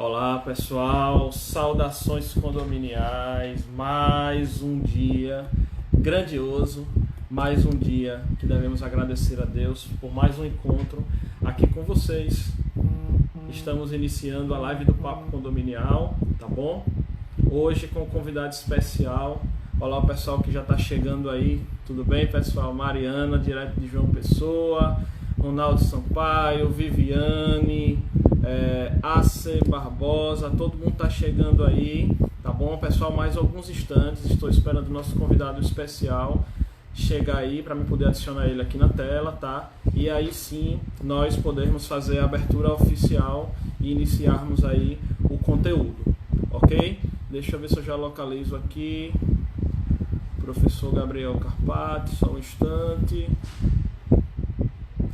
Olá pessoal, saudações condominiais, mais um dia grandioso, mais um dia que devemos agradecer a Deus por mais um encontro aqui com vocês. Estamos iniciando a live do Papo Condominial, tá bom? Hoje com um convidado especial. Olá o pessoal que já está chegando aí, tudo bem pessoal? Mariana, direto de João Pessoa, Ronaldo Sampaio, Viviane, AC Barbosa, todo mundo está chegando aí, tá bom pessoal? Mais alguns instantes, estou esperando o nosso convidado especial chegar aí para me poder adicionar ele aqui na tela, tá? E aí sim nós podermos fazer a abertura oficial e iniciarmos aí o conteúdo, ok? Deixa eu ver se eu já localizo aqui. Professor Gabriel Carpati, só um instante.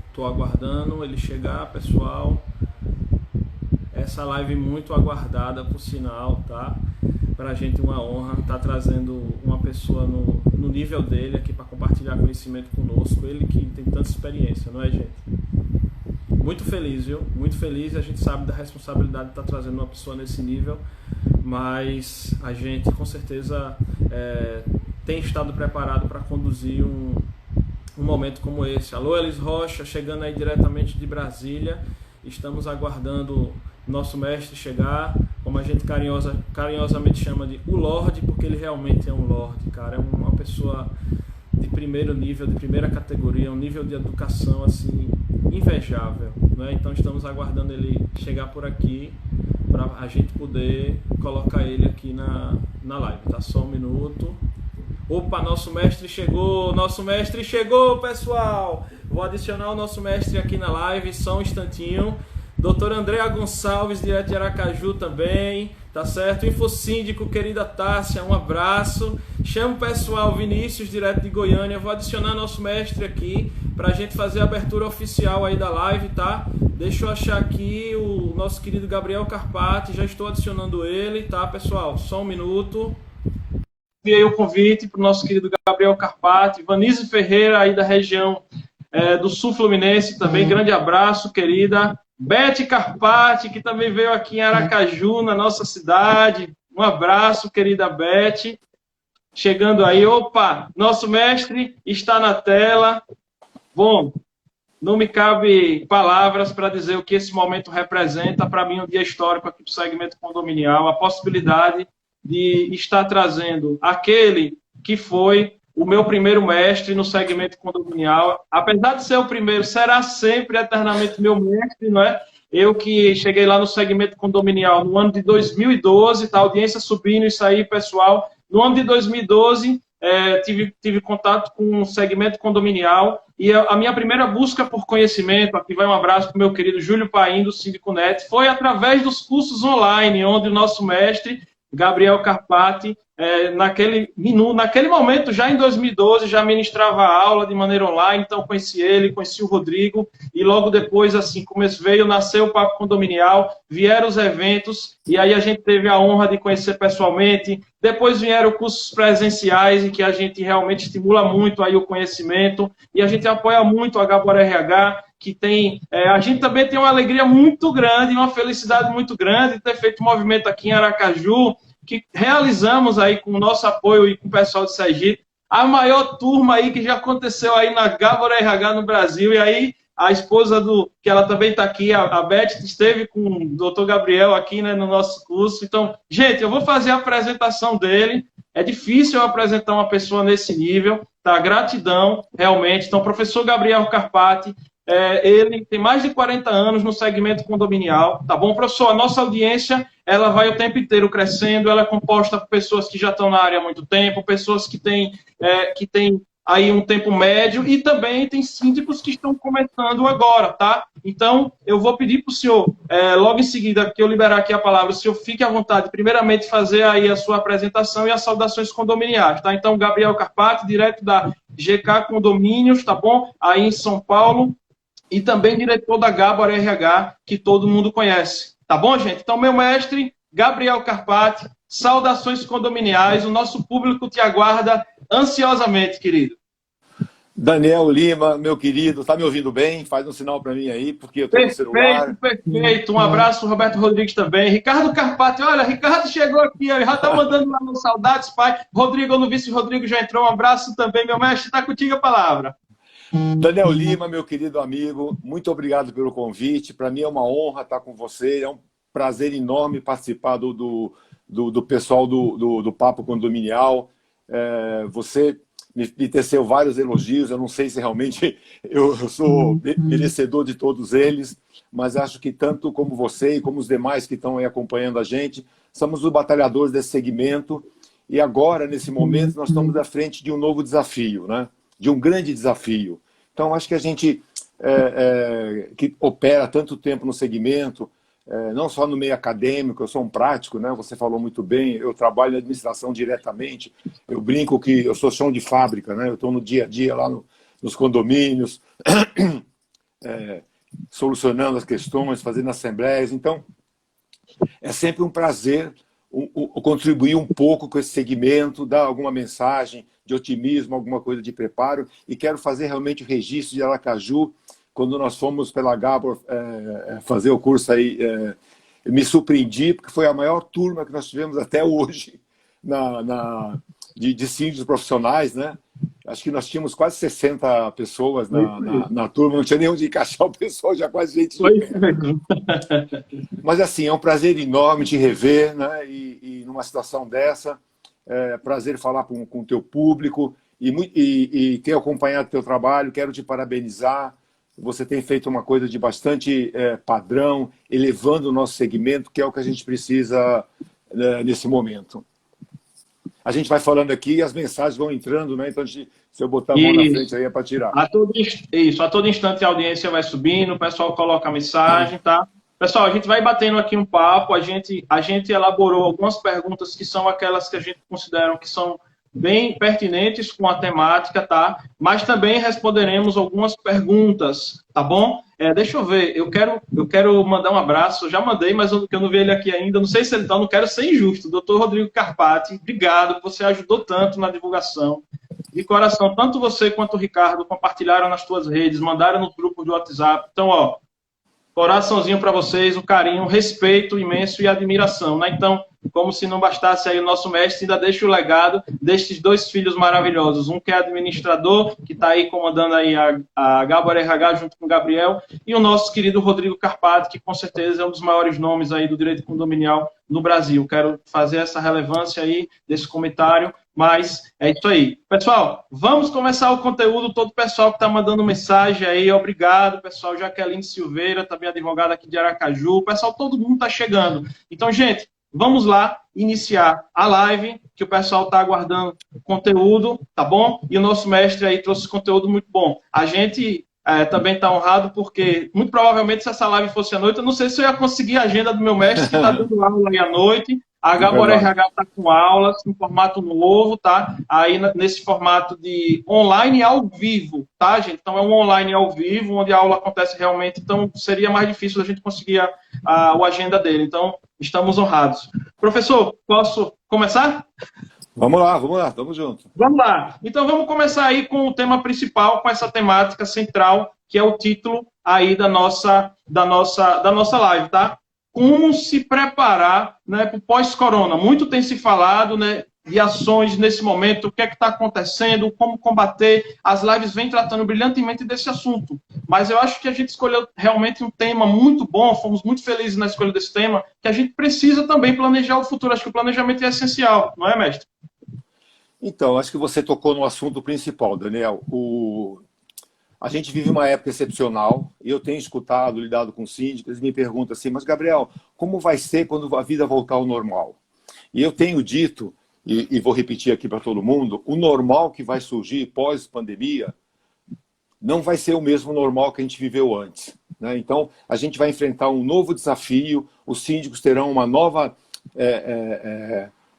Estou aguardando ele chegar, pessoal. Essa live muito aguardada, por sinal, tá? Pra gente uma honra estar trazendo uma pessoa no nível dele aqui para compartilhar conhecimento conosco. Ele que tem tanta experiência, não é, gente? Muito feliz, viu? Muito feliz. A gente sabe da responsabilidade de estar trazendo uma pessoa nesse nível, mas a gente com certeza tem estado preparado para conduzir um momento como esse. Alô, Elis Rocha, chegando aí diretamente de Brasília. Estamos aguardando nosso mestre chegar, como a gente carinhosamente chama de o Lorde, porque ele realmente é um Lorde, cara. É uma pessoa de primeiro nível, de primeira categoria, um nível de educação assim invejável, né? Então estamos aguardando ele chegar por aqui para a gente poder colocar ele aqui na live, tá? Só um minuto. Opa, nosso mestre chegou, pessoal! Vou adicionar o nosso mestre aqui na live, só um instantinho. Doutor Andréa Gonçalves, direto de Aracaju também, tá certo? Infosíndico, querida Tássia, um abraço. Chama o pessoal, Vinícius, direto de Goiânia. Vou adicionar nosso mestre aqui pra gente fazer a abertura oficial aí da live, tá? Deixa eu achar aqui o nosso querido Gabriel Carpati, já estou adicionando ele, tá, pessoal? Só um minuto. Enviei o convite para o nosso querido Gabriel Carpati, Vanise Ferreira, aí da região do Sul Fluminense, também grande abraço, querida. Beth Carpati, que também veio aqui em Aracaju, na nossa cidade. Um abraço, querida Beth. Chegando aí, opa, nosso mestre está na tela. Bom, não me cabe palavras para dizer o que esse momento representa. Para mim, um dia histórico aqui para o segmento condominial, a possibilidade de estar trazendo aquele que foi o meu primeiro mestre no segmento condominial. Apesar de ser o primeiro, será sempre eternamente meu mestre, não é? Eu que cheguei lá no segmento condominial no ano de 2012, tá? A audiência subindo, isso aí, pessoal. No ano de 2012, tive contato com o segmento condominial e a minha primeira busca por conhecimento, aqui vai um abraço para o meu querido Júlio Paim, do Síndico Net, foi através dos cursos online, onde o nosso mestre Gabriel Carpati, naquele momento, já em 2012, já ministrava aula de maneira online, então conheci ele, conheci o Rodrigo, e logo depois, assim, nasceu o Papo Condominial, vieram os eventos, e aí a gente teve a honra de conhecer pessoalmente, depois vieram cursos presenciais, em que a gente realmente estimula muito aí o conhecimento, e a gente apoia muito a Gabor RH, que tem, a gente também tem uma alegria muito grande, uma felicidade muito grande de ter feito um movimento aqui em Aracaju, que realizamos aí com o nosso apoio e com o pessoal de Sergipe, a maior turma aí que já aconteceu aí na Gabor RH no Brasil, e aí a esposa que ela também está aqui, a Beth, esteve com o doutor Gabriel aqui, né, no nosso curso. Então, gente, eu vou fazer a apresentação dele, é difícil eu apresentar uma pessoa nesse nível, tá? Gratidão, realmente. Então, professor Gabriel Carpati, ele tem mais de 40 anos no segmento condominial, tá bom, professor? A nossa audiência, ela vai o tempo inteiro crescendo, ela é composta por pessoas que já estão na área há muito tempo, pessoas que têm aí um tempo médio, e também tem síndicos que estão começando agora, tá? Então, eu vou pedir para o senhor, logo em seguida, que eu liberar aqui a palavra, o senhor fique à vontade, primeiramente, fazer aí a sua apresentação e as saudações condominiais, tá? Então, Gabriel Carpati, direto da GK Condomínios, tá bom? Aí em São Paulo, e também diretor da Gabor RH, que todo mundo conhece. Tá bom, gente? Então, meu mestre, Gabriel Carpati, saudações condominiais, o nosso público te aguarda ansiosamente, querido. Daniel Lima, meu querido, tá me ouvindo bem? Faz um sinal para mim aí, porque eu estou no celular. Perfeito. Um abraço, Roberto Rodrigues também. Ricardo Carpati, olha, Ricardo chegou aqui, ó, já tá mandando lá no Saudades, pai. Rodrigo, no vice-Rodrigo já entrou. Um abraço também, meu mestre, tá contigo a palavra. Daniel Lima, meu querido amigo, muito obrigado pelo convite. Para mim é uma honra estar com você. É um prazer enorme participar do pessoal do Papo Condominial. Você me teceu vários elogios. Eu não sei se realmente eu sou merecedor de todos eles, mas acho que tanto como você e como os demais que estão aí acompanhando a gente, somos os batalhadores desse segmento. E agora, nesse momento, nós estamos à frente de um novo desafio, né? De um grande desafio. Então, acho que a gente que opera tanto tempo no segmento, não só no meio acadêmico, eu sou um prático, né? Você falou muito bem, eu trabalho na administração diretamente, eu brinco que eu sou chão de fábrica, né? Eu estou no dia a dia lá nos condomínios, solucionando as questões, fazendo assembleias. Então, é sempre um prazer contribuir um pouco com esse segmento, dar alguma mensagem de otimismo, alguma coisa de preparo, e quero fazer realmente o registro de Aracaju. Quando nós fomos pela Gabor fazer o curso aí, me surpreendi, porque foi a maior turma que nós tivemos até hoje de síndicos profissionais, né? Acho que nós tínhamos quase 60 pessoas na turma, não tinha nem onde encaixar o pessoal, já quase gente de pé. Mas assim, é um prazer enorme te rever, né? E numa situação dessa, prazer falar com o teu público e ter acompanhado o teu trabalho. Quero te parabenizar. Você tem feito uma coisa de bastante padrão, elevando o nosso segmento, que é o que a gente precisa nesse momento. A gente vai falando aqui e as mensagens vão entrando, né? Então, se eu botar a mão na frente aí é para tirar. A todo instante a audiência vai subindo, o pessoal coloca a mensagem, tá? Pessoal, a gente vai batendo aqui um papo, a gente elaborou algumas perguntas que são aquelas que a gente considera que são bem pertinentes com a temática, tá? Mas também responderemos algumas perguntas, tá bom? Deixa eu ver, eu quero mandar um abraço, eu já mandei, mas eu não vi ele aqui ainda, não sei se ele tá, não quero ser injusto. Doutor Rodrigo Carpati, obrigado, você ajudou tanto na divulgação. De coração, tanto você quanto o Ricardo compartilharam nas suas redes, mandaram no grupo de WhatsApp. Então, ó, coraçãozinho para vocês, o carinho, o respeito imenso e admiração, né? Então, como se não bastasse aí o nosso mestre, ainda deixa o legado destes dois filhos maravilhosos. Um que é administrador, que está aí comandando aí a Gabor RH junto com o Gabriel, e o nosso querido Rodrigo Carpati, que com certeza é um dos maiores nomes aí do direito condominial no Brasil. Quero fazer essa relevância aí desse comentário, mas é isso aí. Pessoal, vamos começar o conteúdo. Todo o pessoal que está mandando mensagem aí, obrigado, pessoal. Jaqueline Silveira, também advogada aqui de Aracaju. O pessoal, todo mundo está chegando. Então, gente, vamos lá iniciar a live, que o pessoal está aguardando conteúdo, tá bom? E o nosso mestre aí trouxe conteúdo muito bom. A gente também está honrado, porque muito provavelmente se essa live fosse à noite, eu não sei se eu ia conseguir a agenda do meu mestre, que está dando aula aí à noite. A Gabor RH está com aulas em formato novo, tá? Aí nesse formato de online ao vivo, tá, gente? Então é um online ao vivo, onde a aula acontece realmente, então seria mais difícil a gente conseguir a agenda dele. Então, estamos honrados. Professor, posso começar? Vamos lá, tamo junto. Vamos lá. Então vamos começar aí com o tema principal, com essa temática central, que é o título aí da nossa live, tá? Como se preparar, né, para o pós-corona. Muito tem se falado, né, de ações nesse momento, o que é que está acontecendo, como combater. As lives vêm tratando brilhantemente desse assunto. Mas eu acho que a gente escolheu realmente um tema muito bom, fomos muito felizes na escolha desse tema, que a gente precisa também planejar o futuro. Acho que o planejamento é essencial, não é, mestre? Então, acho que você tocou no assunto principal, Daniel. A gente vive uma época excepcional, e eu tenho escutado, lidado com síndicos, eles me perguntam assim, mas Gabriel, como vai ser quando a vida voltar ao normal? E eu tenho dito, e vou repetir aqui para todo mundo, o normal que vai surgir pós-pandemia não vai ser o mesmo normal que a gente viveu antes, né? Então, a gente vai enfrentar um novo desafio, os síndicos terão uma nova,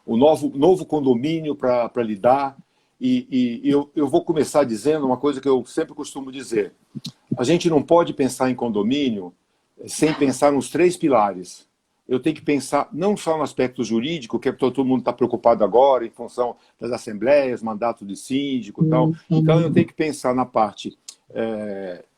um novo condomínio para lidar. E eu vou começar dizendo uma coisa que eu sempre costumo dizer. A gente não pode pensar em condomínio sem pensar nos 3 pilares. eu tenho que pensar não só no aspecto jurídico, que todo mundo está preocupado agora, em função das assembleias, mandato de síndico e tal. Então, eu tenho que pensar na parte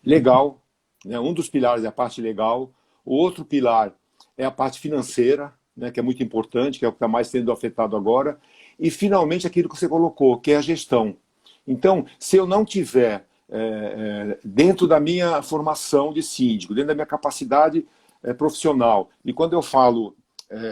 legal, né? Um dos pilares é a parte legal, o outro pilar é a parte financeira, né? Que é muito importante, que é o que está mais sendo afetado agora, e, finalmente, aquilo que você colocou, que é a gestão. Então, se eu não tiver dentro da minha formação de síndico, dentro da minha capacidade profissional, e quando eu falo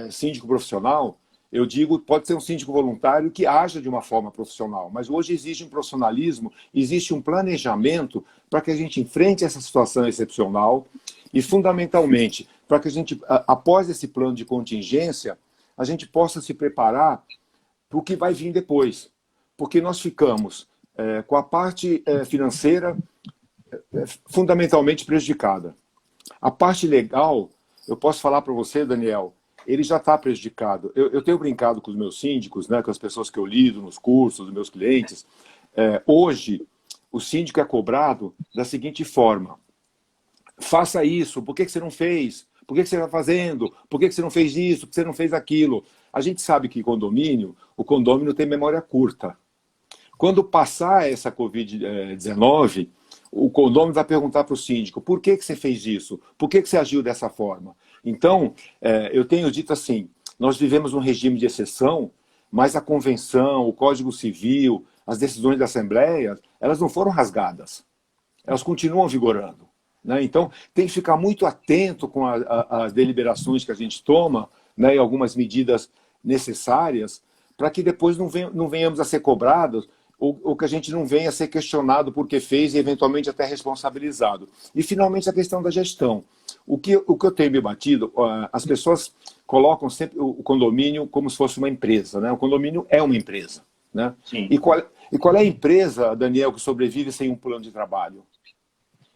síndico profissional, eu digo, pode ser um síndico voluntário que haja de uma forma profissional, mas hoje existe um profissionalismo, existe um planejamento para que a gente enfrente essa situação excepcional e, fundamentalmente, para que a gente, após esse plano de contingência, a gente possa se preparar para o que vai vir depois. Porque nós ficamos com a parte financeira fundamentalmente prejudicada. A parte legal, eu posso falar para você, Daniel, ele já está prejudicado. Eu tenho brincado com os meus síndicos, né, com as pessoas que eu lido nos cursos, dos meus clientes. Hoje, o síndico é cobrado da seguinte forma: faça isso, por que você não fez? Por que você está fazendo? Por que você não fez isso? Por que você não fez aquilo? A gente sabe que o condomínio tem memória curta. Quando passar essa Covid-19, o condomínio vai perguntar para o síndico: por que você fez isso? Por que você agiu dessa forma? Então, eu tenho dito assim, nós vivemos um regime de exceção, mas a convenção, o Código Civil, as decisões da Assembleia, elas não foram rasgadas. Elas continuam vigorando, né? Então, tem que ficar muito atento com as deliberações que a gente toma, né, e algumas medidas necessárias, para que depois não venhamos a ser cobrados, ou que a gente não venha a ser questionado por que fez e, eventualmente, até responsabilizado. E, finalmente, a questão da gestão. O que eu tenho me batido, as pessoas colocam sempre o condomínio como se fosse uma empresa, né? O condomínio é uma empresa, né? Sim. E qual é a empresa, Daniel, que sobrevive sem um plano de trabalho?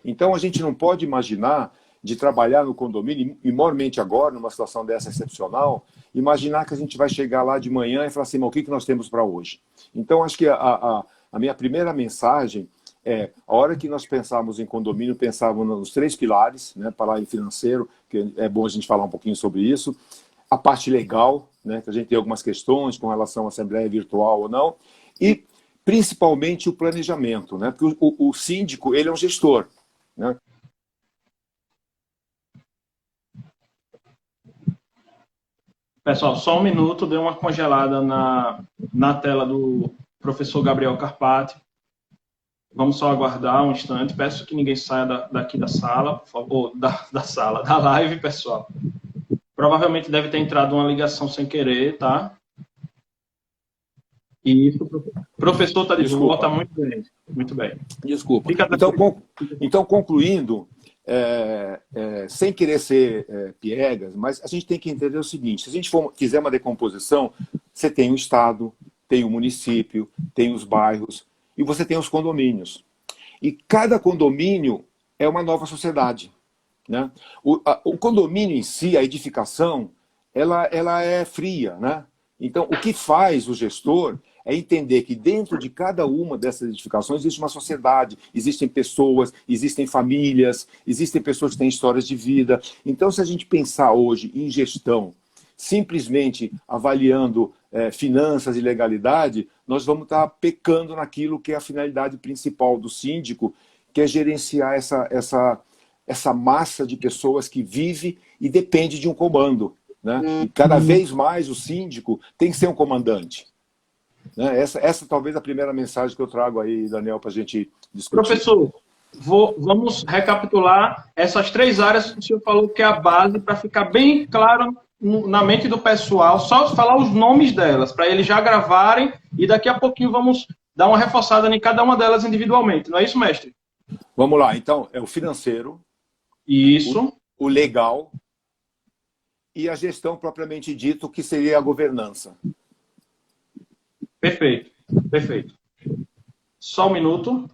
Então, a gente não pode imaginar de trabalhar no condomínio, e mormente agora, numa situação dessa excepcional, imaginar que a gente vai chegar lá de manhã e falar assim: mas o que nós temos para hoje? Então, acho que a minha primeira mensagem é: a hora que nós pensávamos em condomínio, pensávamos nos 3 pilares, né, para lá em financeiro, que é bom a gente falar um pouquinho sobre isso, a parte legal, né, que a gente tem algumas questões com relação à assembleia virtual ou não, e principalmente o planejamento, né, porque o síndico, ele é um gestor, né? Pessoal, só um minuto, deu uma congelada na tela do professor Gabriel Carpati. Vamos só aguardar um instante. Peço que ninguém saia daqui da sala, por favor, da live, pessoal. Provavelmente deve ter entrado uma ligação sem querer, tá? Isso, o professor está de volta, muito bem. Muito bem. Desculpa. Então, concluindo, sem querer ser piegas, mas a gente tem que entender o seguinte: se a gente fizer uma decomposição, você tem o Estado, tem o município, tem os bairros e você tem os condomínios. E cada condomínio é uma nova sociedade, né? O condomínio em si, a edificação, ela é fria, né? Então, o que faz o gestor é entender que dentro de cada uma dessas edificações existe uma sociedade, existem pessoas, existem famílias, existem pessoas que têm histórias de vida. Então, se a gente pensar hoje em gestão, simplesmente avaliando finanças e legalidade, nós vamos estar pecando naquilo que é a finalidade principal do síndico, que é gerenciar essa massa de pessoas que vive e depende de um comando, né? E cada vez mais o síndico tem que ser um comandante. Né? Essa talvez a primeira mensagem que eu trago aí, Daniel, para a gente discutir. Professor, vamos recapitular essas 3 áreas que o senhor falou que é a base, para ficar bem claro na mente do pessoal, só falar os nomes delas, para eles já gravarem, e daqui a pouquinho vamos dar uma reforçada em cada uma delas individualmente. Não é isso, mestre? Vamos lá, então, é o financeiro, isso, o legal e a gestão propriamente dito, que seria a governança. Perfeito, perfeito. Só um minuto.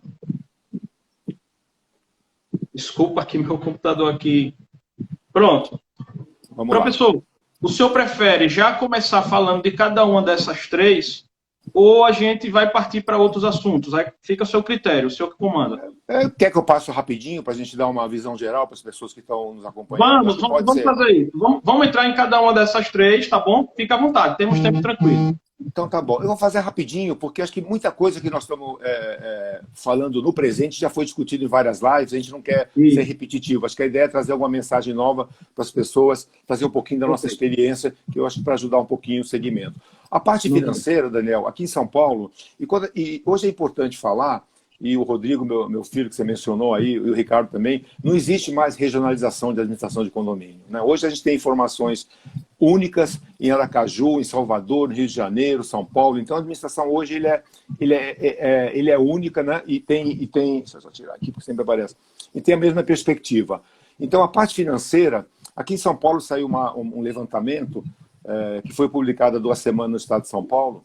Desculpa que meu computador aqui... Pronto. Vamos Professor, lá. O senhor prefere já começar falando de cada uma dessas 3 ou a gente vai partir para outros assuntos? Aí fica a seu critério, o senhor que comanda. Quer que eu passe rapidinho para a gente dar uma visão geral para as pessoas que estão nos acompanhando? Acho que pode Vamos ser. fazer isso. Vamos entrar em cada uma dessas três, tá bom? Fica à vontade, temos tempo tranquilo. Então tá bom. Eu vou fazer rapidinho, porque acho que muita coisa que nós estamos falando no presente já foi discutido em várias lives, a gente não quer ser repetitivo. Acho que a ideia é trazer alguma mensagem nova para as pessoas, trazer um pouquinho da nossa experiência, que eu acho para ajudar um pouquinho o segmento. A parte financeira, Daniel, aqui em São Paulo, e hoje é importante falar, e o Rodrigo, meu filho, que você mencionou aí, e o Ricardo também, não existe mais regionalização de administração de condomínio, né? Hoje a gente tem informações únicas em Aracaju, em Salvador, no Rio de Janeiro, São Paulo. Então a administração hoje ele é única, né? E tem, deixa eu só tirar aqui porque sempre aparece, e tem a mesma perspectiva. Então a parte financeira, aqui em São Paulo saiu um levantamento que foi publicado há 2 semanas no estado de São Paulo,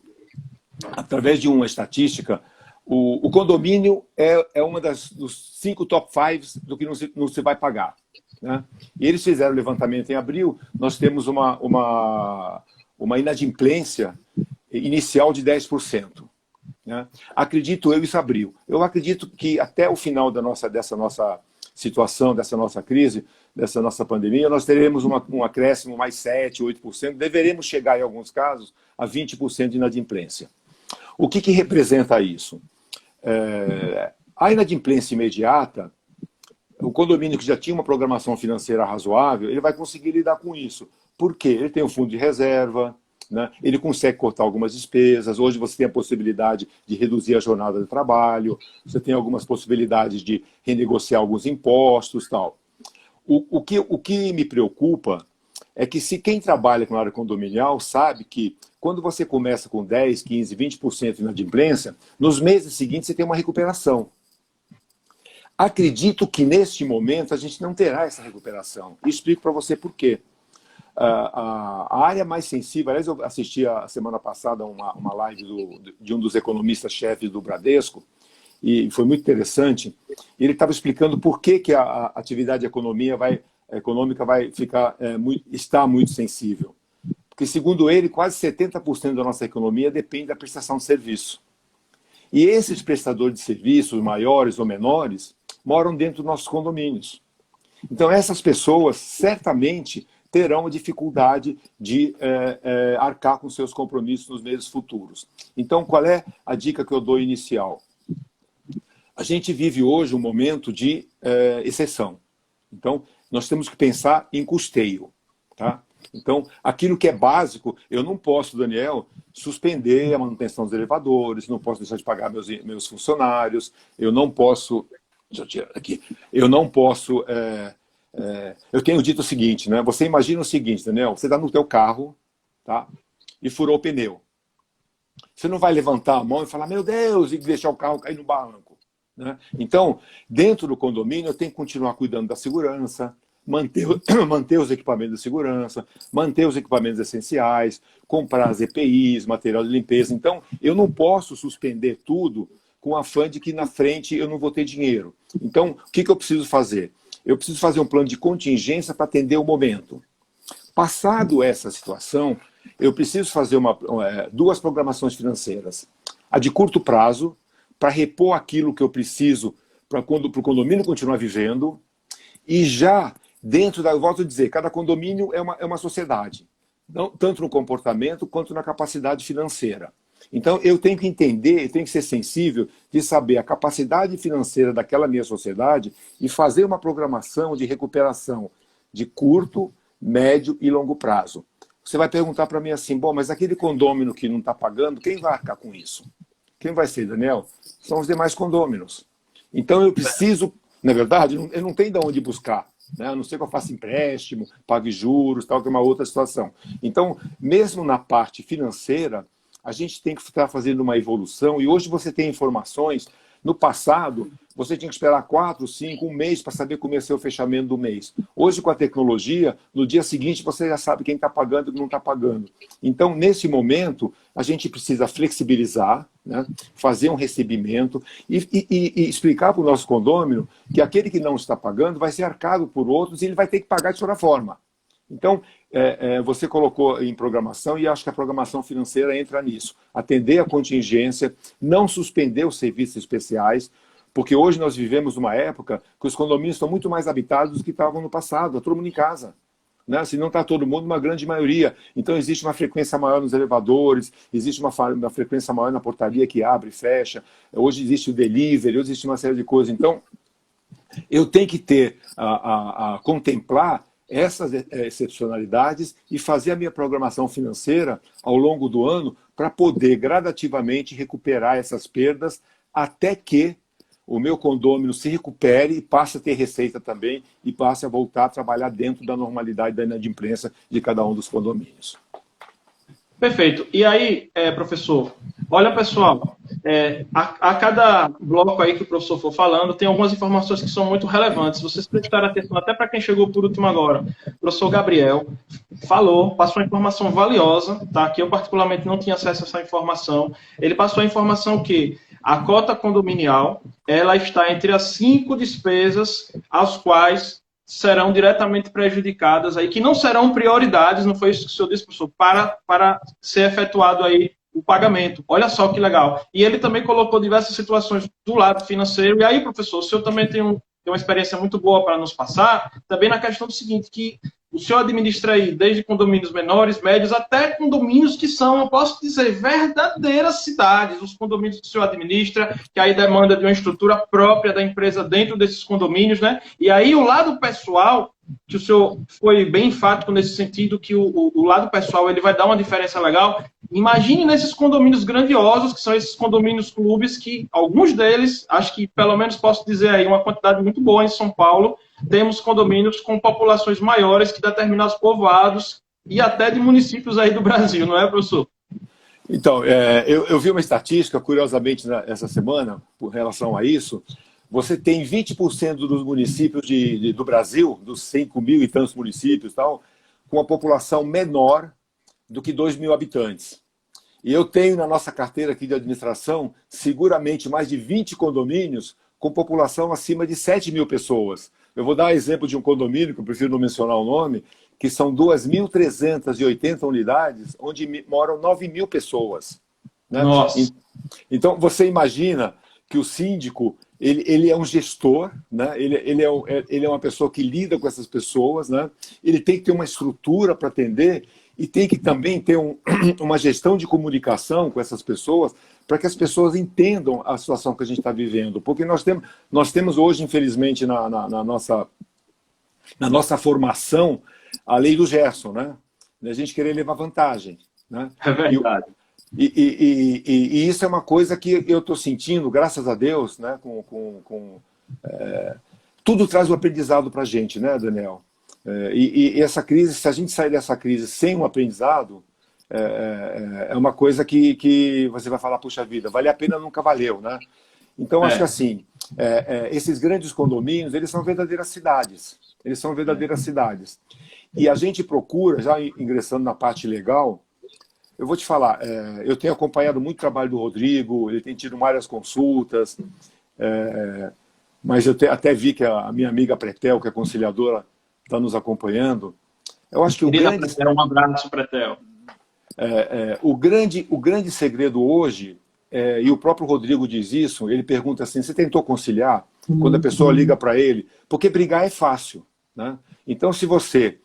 através de uma estatística. O condomínio é uma dos 5 top 5 do que não se vai pagar, né? E eles fizeram o levantamento em abril, nós temos uma inadimplência inicial de 10%. Né? Acredito eu, isso abril. Eu acredito que até o final dessa nossa situação, dessa nossa crise, dessa nossa pandemia, nós teremos um acréscimo mais 7%, 8%, deveremos chegar em alguns casos a 20% de inadimplência. O que representa isso? A inadimplência imediata, o condomínio que já tinha uma programação financeira razoável, ele vai conseguir lidar com isso. Por quê? Ele tem um fundo de reserva, né? Ele consegue cortar algumas despesas. Hoje você tem a possibilidade de reduzir a jornada de trabalho, você tem algumas possibilidades de renegociar alguns impostos, tal. O que me preocupa é que se quem trabalha com a área condominial sabe que quando você começa com 10, 15, 20% de inadimplência, nos meses seguintes você tem uma recuperação. Acredito que neste momento a gente não terá essa recuperação. E explico para você por quê. A área mais sensível, aliás, eu assisti a semana passada uma live de um dos economistas-chefes do Bradesco, e foi muito interessante. Ele estava explicando por que a atividade econômica vai está muito sensível. Porque, segundo ele, quase 70% da nossa economia depende da prestação de serviço. E esses prestadores de serviços, maiores ou menores, moram dentro dos nossos condomínios. Então, essas pessoas certamente terão dificuldade de arcar com seus compromissos nos meses futuros. Então, qual é a dica que eu dou inicial? A gente vive hoje um momento de exceção. Então, nós temos que pensar em custeio, tá? Então, aquilo que é básico, eu não posso, Daniel, suspender a manutenção dos elevadores, não posso deixar de pagar meus funcionários, eu não posso... Deixa eu tirar aqui. Eu não posso... eu tenho dito o seguinte, né? Você imagina o seguinte, Daniel, você está no teu carro, tá? E furou o pneu. Você não vai levantar a mão e falar, meu Deus, e deixar o carro cair no barranco, né? Então, dentro do condomínio, eu tenho que continuar cuidando da segurança, manter os equipamentos de segurança, manter os equipamentos essenciais, comprar as EPIs, material de limpeza. Então, eu não posso suspender tudo com afã de que na frente eu não vou ter dinheiro. Então, o que eu preciso fazer? Eu preciso fazer um plano de contingência para atender o momento. Passado essa situação, eu preciso fazer 2 programações financeiras. A de curto prazo, para repor aquilo que eu preciso para o condomínio continuar vivendo, e já dentro eu volto a dizer, cada condomínio é uma sociedade, tanto no comportamento quanto na capacidade financeira. Então, eu tenho que entender, eu tenho que ser sensível de saber a capacidade financeira daquela minha sociedade e fazer uma programação de recuperação de curto, médio e longo prazo. Você vai perguntar para mim assim, bom, mas aquele condômino que não está pagando, quem vai arcar com isso? Quem vai ser, Daniel? São os demais condôminos. Então, eu preciso, na verdade, eu não tenho de onde buscar, né? A não ser que eu faça empréstimo, pague juros, tal, que é uma outra situação. Então, mesmo na parte financeira, a gente tem que estar fazendo uma evolução, e hoje você tem informações. No passado, você tinha que esperar 4, 5, 1 mês para saber como ia ser o fechamento do mês. Hoje, com a tecnologia, no dia seguinte você já sabe quem está pagando e quem não está pagando. Então, nesse momento, a gente precisa flexibilizar, né? Fazer um recebimento e explicar para o nosso condômino que aquele que não está pagando vai ser arcado por outros e ele vai ter que pagar de outra forma. Então, você colocou em programação e acho que a programação financeira entra nisso. Atender a contingência, não suspender os serviços especiais, porque hoje nós vivemos uma época que os condomínios estão muito mais habitados do que estavam no passado, todo mundo em casa. Né? Se não está todo mundo, uma grande maioria. Então existe uma frequência maior nos elevadores, existe uma frequência maior na portaria que abre e fecha, hoje existe o delivery, hoje existe uma série de coisas. Então, eu tenho que ter, a contemplar essas excepcionalidades e fazer a minha programação financeira ao longo do ano para poder gradativamente recuperar essas perdas até que o meu condômino se recupere e passe a ter receita também e passe a voltar a trabalhar dentro da normalidade da inadimplência de cada um dos condomínios. Perfeito. E aí, professor, olha, pessoal, a cada bloco aí que o professor for falando, tem algumas informações que são muito relevantes. Vocês prestarem atenção, até para quem chegou por último agora. O professor Gabriel falou, passou uma informação valiosa, tá? Que eu particularmente não tinha acesso a essa informação. Ele passou a informação que a cota condominial, ela está entre as 5 despesas às quais serão diretamente prejudicadas, aí, que não serão prioridades, não foi isso que o senhor disse, professor, para ser efetuado aí o pagamento. Olha só que legal. E ele também colocou diversas situações do lado financeiro. E aí, professor, o senhor também tem uma experiência muito boa para nos passar, também na questão do seguinte, que o senhor administra aí desde condomínios menores, médios, até condomínios que são, eu posso dizer, verdadeiras cidades. Os condomínios que o senhor administra, que aí demanda de uma estrutura própria da empresa dentro desses condomínios, né? E aí o lado pessoal, que o senhor foi bem enfático nesse sentido, que o lado pessoal ele vai dar uma diferença legal. Imagine nesses condomínios grandiosos, que são esses condomínios clubes, que alguns deles, acho que pelo menos posso dizer aí, uma quantidade muito boa em São Paulo, temos condomínios com populações maiores que determinados povoados e até de municípios aí do Brasil, não é, professor? Então, eu vi uma estatística, curiosamente, essa semana, com relação a isso. Você tem 20% dos municípios do Brasil, dos 5 mil e tantos municípios, tal, com a população menor do que 2 mil habitantes. E eu tenho na nossa carteira aqui de administração, seguramente mais de 20 condomínios com população acima de 7 mil pessoas. Eu vou dar exemplo de um condomínio, que eu prefiro não mencionar o nome, que são 2.380 unidades, onde moram 9 mil pessoas. Né? Nossa! Então, você imagina que o síndico, ele é um gestor, né? ele é uma pessoa que lida com essas pessoas, né? Ele tem que ter uma estrutura para atender e tem que também ter uma gestão de comunicação com essas pessoas para que as pessoas entendam a situação que a gente está vivendo. Porque nós temos hoje, infelizmente, na nossa formação, a lei do Gerson, né? A gente querer levar vantagem. Né? É verdade. E isso é uma coisa que eu estou sentindo, graças a Deus, né? Tudo traz o aprendizado para a gente, né, Daniel? E essa crise, se a gente sair dessa crise sem um aprendizado, é uma coisa que você vai falar, puxa vida, vale a pena, nunca valeu, né? Então, acho que assim, esses grandes condomínios, eles são verdadeiras cidades. Eles são verdadeiras cidades. E a gente procura, já ingressando na parte legal, eu vou te falar, eu tenho acompanhado muito o trabalho do Rodrigo, ele tem tido várias consultas, mas eu até vi que a minha amiga Pretel, que é conciliadora, está nos acompanhando. Eu acho que o grande... Pretel, um abraço, Pretel. O grande segredo hoje, e o próprio Rodrigo diz isso, ele pergunta assim, você tentou conciliar? Quando a pessoa liga para ele, porque brigar é fácil. Né? Então, se você,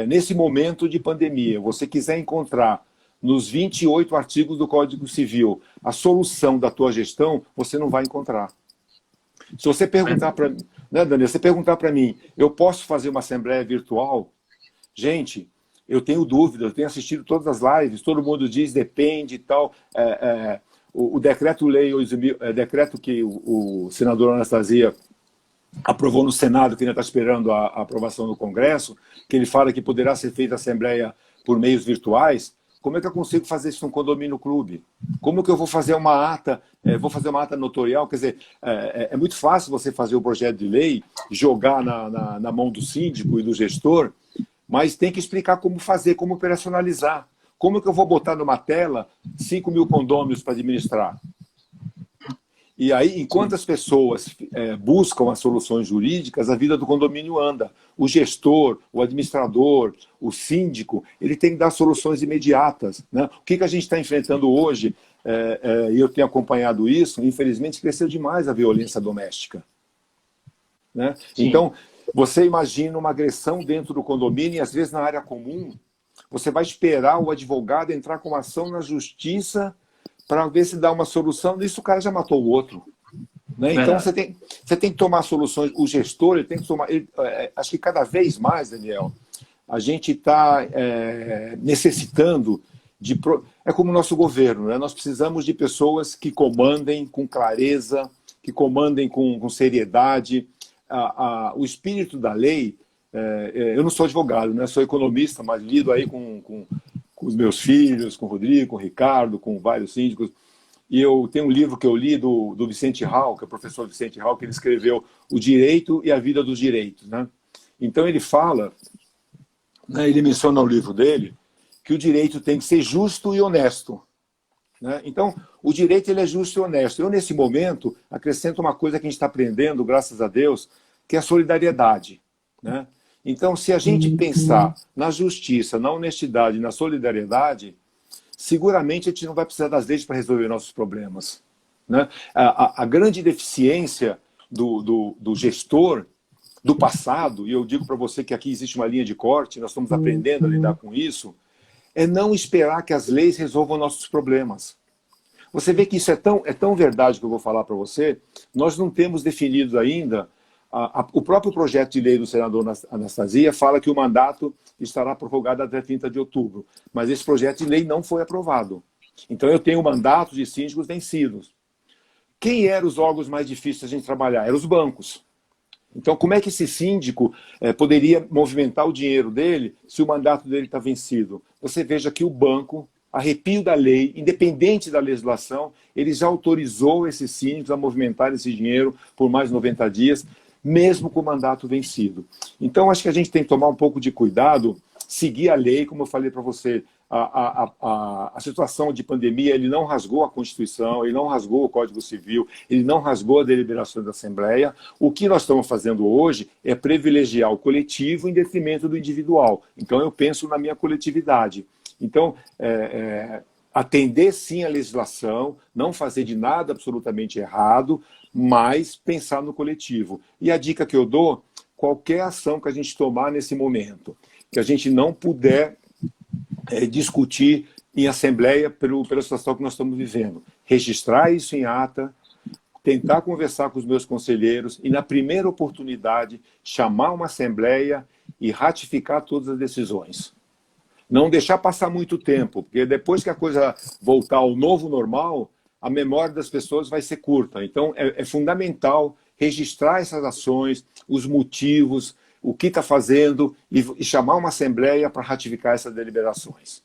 nesse momento de pandemia, você quiser encontrar nos 28 artigos do Código Civil a solução da tua gestão, você não vai encontrar. Se você perguntar para mim, né, Daniel, você perguntar para mim, eu posso fazer uma assembleia virtual? Gente, eu tenho dúvidas, eu tenho assistido todas as lives, todo mundo diz depende e tal. O decreto-lei, decreto que o senador Anastasia aprovou no Senado, que ainda está esperando a aprovação no Congresso, que ele fala que poderá ser feita assembleia por meios virtuais. Como é que eu consigo fazer isso num condomínio clube? Como é que eu vou fazer uma ata, notorial? Quer dizer, é muito fácil você fazer o projeto de lei, jogar na mão do síndico e do gestor, mas tem que explicar como fazer, como operacionalizar. Como é que eu vou botar numa tela 5 mil condôminos para administrar? E aí, enquanto as pessoas buscam as soluções jurídicas, a vida do condomínio anda. O gestor, o administrador, o síndico, ele tem que dar soluções imediatas, né? O que a gente está enfrentando hoje, e eu tenho acompanhado isso, infelizmente cresceu demais a violência doméstica, né? Então, você imagina uma agressão dentro do condomínio e às vezes na área comum, você vai esperar o advogado entrar com uma ação na justiça para ver se dá uma solução, isso o cara já matou o outro, né? Então você tem que tomar soluções, o gestor ele tem que tomar, acho que cada vez mais, Daniel, a gente está necessitando de... É como o nosso governo, né? Nós precisamos de pessoas que comandem com clareza, que comandem com seriedade. O espírito da lei, eu não sou advogado, né? Sou economista, mas lido aí com os meus filhos, com o Rodrigo, com o Ricardo, com vários síndicos. E eu tenho um livro que eu li do Vicente Hall, que é o professor Vicente Hall, que ele escreveu O Direito e a Vida dos Direitos, né? Então ele fala, né, ele menciona no livro dele, que o direito tem que ser justo e honesto, né? Então, o direito ele é justo e honesto. Eu, nesse momento, acrescento uma coisa que a gente está aprendendo, graças a Deus, que é a solidariedade, né? Então, se a gente pensar na justiça, na honestidade, na solidariedade, seguramente a gente não vai precisar das leis para resolver nossos problemas, né? A grande deficiência do gestor do passado, e eu digo para você que aqui existe uma linha de corte, nós estamos aprendendo a lidar com isso, é não esperar que as leis resolvam nossos problemas. Você vê que isso é tão verdade que eu vou falar para você, nós não temos definido ainda. O próprio projeto de lei do senador Anastasia fala que o mandato estará prorrogado até 30 de outubro, mas esse projeto de lei não foi aprovado. Então eu tenho mandatos de síndicos vencidos. Quem eram os órgãos mais difíceis de a gente trabalhar? Eram os bancos. Então como é que esse síndico poderia movimentar o dinheiro dele se o mandato dele está vencido? Você veja que o banco, arrepio da lei, independente da legislação, ele já autorizou esses síndicos a movimentar esse dinheiro por mais 90 dias, mesmo com o mandato vencido. Então, acho que a gente tem que tomar um pouco de cuidado, seguir a lei, como eu falei para você, a situação de pandemia, ele não rasgou a Constituição, ele não rasgou o Código Civil, ele não rasgou a deliberação da Assembleia. O que nós estamos fazendo hoje é privilegiar o coletivo em detrimento do individual. Então, eu penso na minha coletividade. Então, atender sim a legislação, não fazer de nada absolutamente errado, mas pensar no coletivo. E a dica que eu dou, qualquer ação que a gente tomar nesse momento, que a gente não puder discutir em assembleia pela situação que nós estamos vivendo, registrar isso em ata, tentar conversar com os meus conselheiros e, na primeira oportunidade, chamar uma assembleia e ratificar todas as decisões. Não deixar passar muito tempo, porque depois que a coisa voltar ao novo normal, a memória das pessoas vai ser curta. Então, é fundamental registrar essas ações, os motivos, o que está fazendo e chamar uma assembleia para ratificar essas deliberações.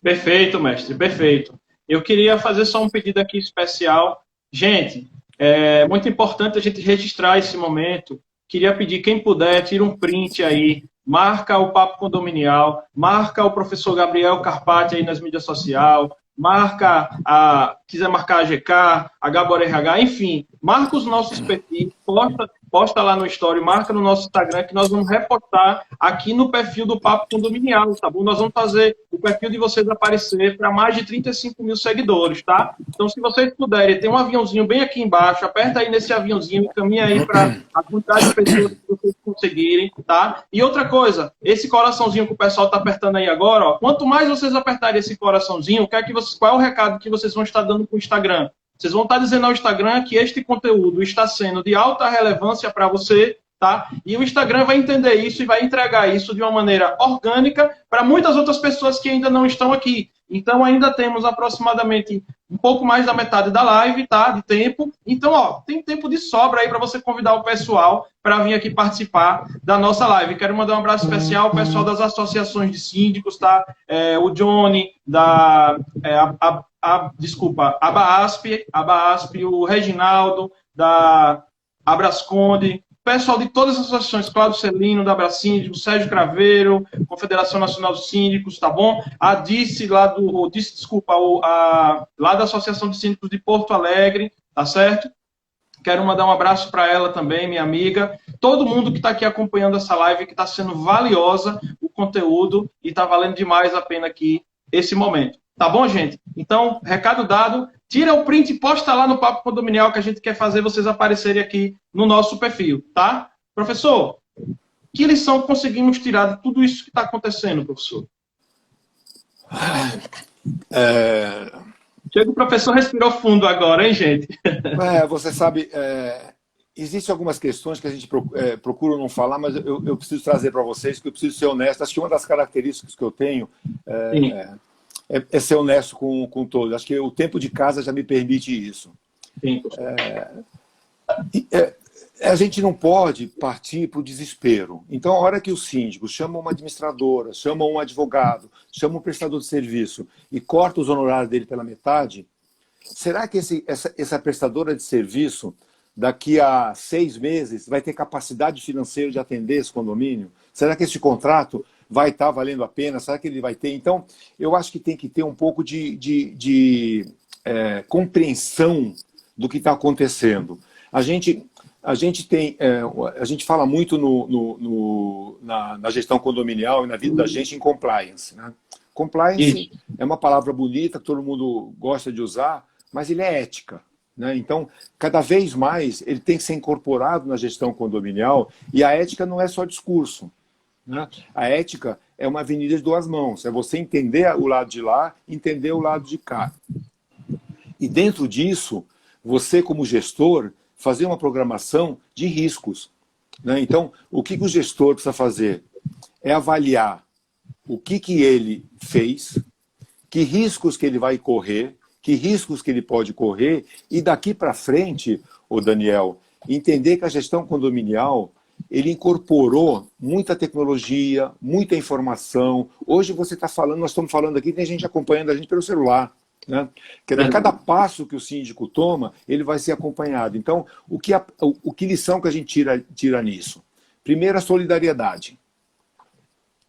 Perfeito, mestre, perfeito. Eu queria fazer só um pedido aqui especial. Gente, é muito importante a gente registrar esse momento. Queria pedir, quem puder, tira um print aí, marca o Papo Condominial, marca o professor Gabriel Carpati aí nas mídias sociais, quiser marcar a GK, a Gabor RH, enfim, marca os nossos perfis, posta lá no story, marca no nosso Instagram, que nós vamos repostar aqui no perfil do Papo Condominial, tá bom? Nós vamos fazer o perfil de vocês aparecer para mais de 35 mil seguidores, tá? Então, se vocês puderem, tem um aviãozinho bem aqui embaixo, aperta aí nesse aviãozinho e caminha aí para a quantidade de pessoas que vocês conseguirem, tá? E outra coisa, esse coraçãozinho que o pessoal está apertando aí agora, ó, quanto mais vocês apertarem esse coraçãozinho, qual é o recado que vocês vão estar dando para o Instagram? Vocês vão estar dizendo ao Instagram que este conteúdo está sendo de alta relevância para você, tá? E o Instagram vai entender isso e vai entregar isso de uma maneira orgânica para muitas outras pessoas que ainda não estão aqui. Então, ainda temos aproximadamente um pouco mais da metade da live, tá? De tempo. Então, ó, tem tempo de sobra aí para você convidar o pessoal para vir aqui participar da nossa live. Quero mandar um abraço especial ao pessoal das associações de síndicos, tá? O Johnny, a Baasp, o Reginaldo, da Abrasconde, pessoal de todas as associações, Cláudio Celino, da Abrasíndico, Sérgio Craveiro, Confederação Nacional dos Síndicos, tá bom? A Dice, lá da Associação de Síndicos de Porto Alegre, tá certo? Quero mandar um abraço para ela também, minha amiga. Todo mundo que está aqui acompanhando essa live, que está sendo valiosa o conteúdo e está valendo demais a pena aqui esse momento. Tá bom, gente? Então, recado dado. Tira o print e posta lá no Papo Condominial que a gente quer fazer vocês aparecerem aqui no nosso perfil, tá? Professor, que lição conseguimos tirar de tudo isso que está acontecendo, professor? Chega, o professor respirou fundo agora, hein, gente? Você sabe, existem algumas questões que a gente procura não falar, mas eu preciso trazer para vocês, que eu preciso ser honesto. Acho que uma das características que eu tenho é ser honesto com todos. Acho que o tempo de casa já me permite isso. Sim. A gente não pode partir para o desespero. Então, a hora que o síndico chama uma administradora, chama um advogado, chama um prestador de serviço e corta os honorários dele pela metade, será que essa prestadora de serviço, daqui a 6 meses, vai ter capacidade financeira de atender esse condomínio? Será que esse contrato vai estar valendo a pena? Será que ele vai ter? Então, eu acho que tem que ter um pouco de compreensão do que está acontecendo. A gente fala muito na gestão condominial e na vida da gente em compliance, né? Compliance é uma palavra bonita que todo mundo gosta de usar, mas ele é ética, né? Então, cada vez mais ele tem que ser incorporado na gestão condominial, e a ética não é só discurso, né? A ética é uma avenida de 2 mãos, é você entender o lado de lá, entender o lado de cá. E dentro disso, você como gestor, fazer uma programação de riscos, né? Então, o que o gestor precisa fazer? É avaliar o que ele fez, que riscos que ele vai correr, que riscos que ele pode correr, e daqui para frente, o Daniel, entender que a gestão condominial, ele incorporou muita tecnologia, muita informação. Hoje você está falando, nós estamos falando aqui, tem gente acompanhando a gente pelo celular, né? Cada passo que o síndico toma, ele vai ser acompanhado. Então, que lição que a gente tira nisso? Primeiro, a solidariedade,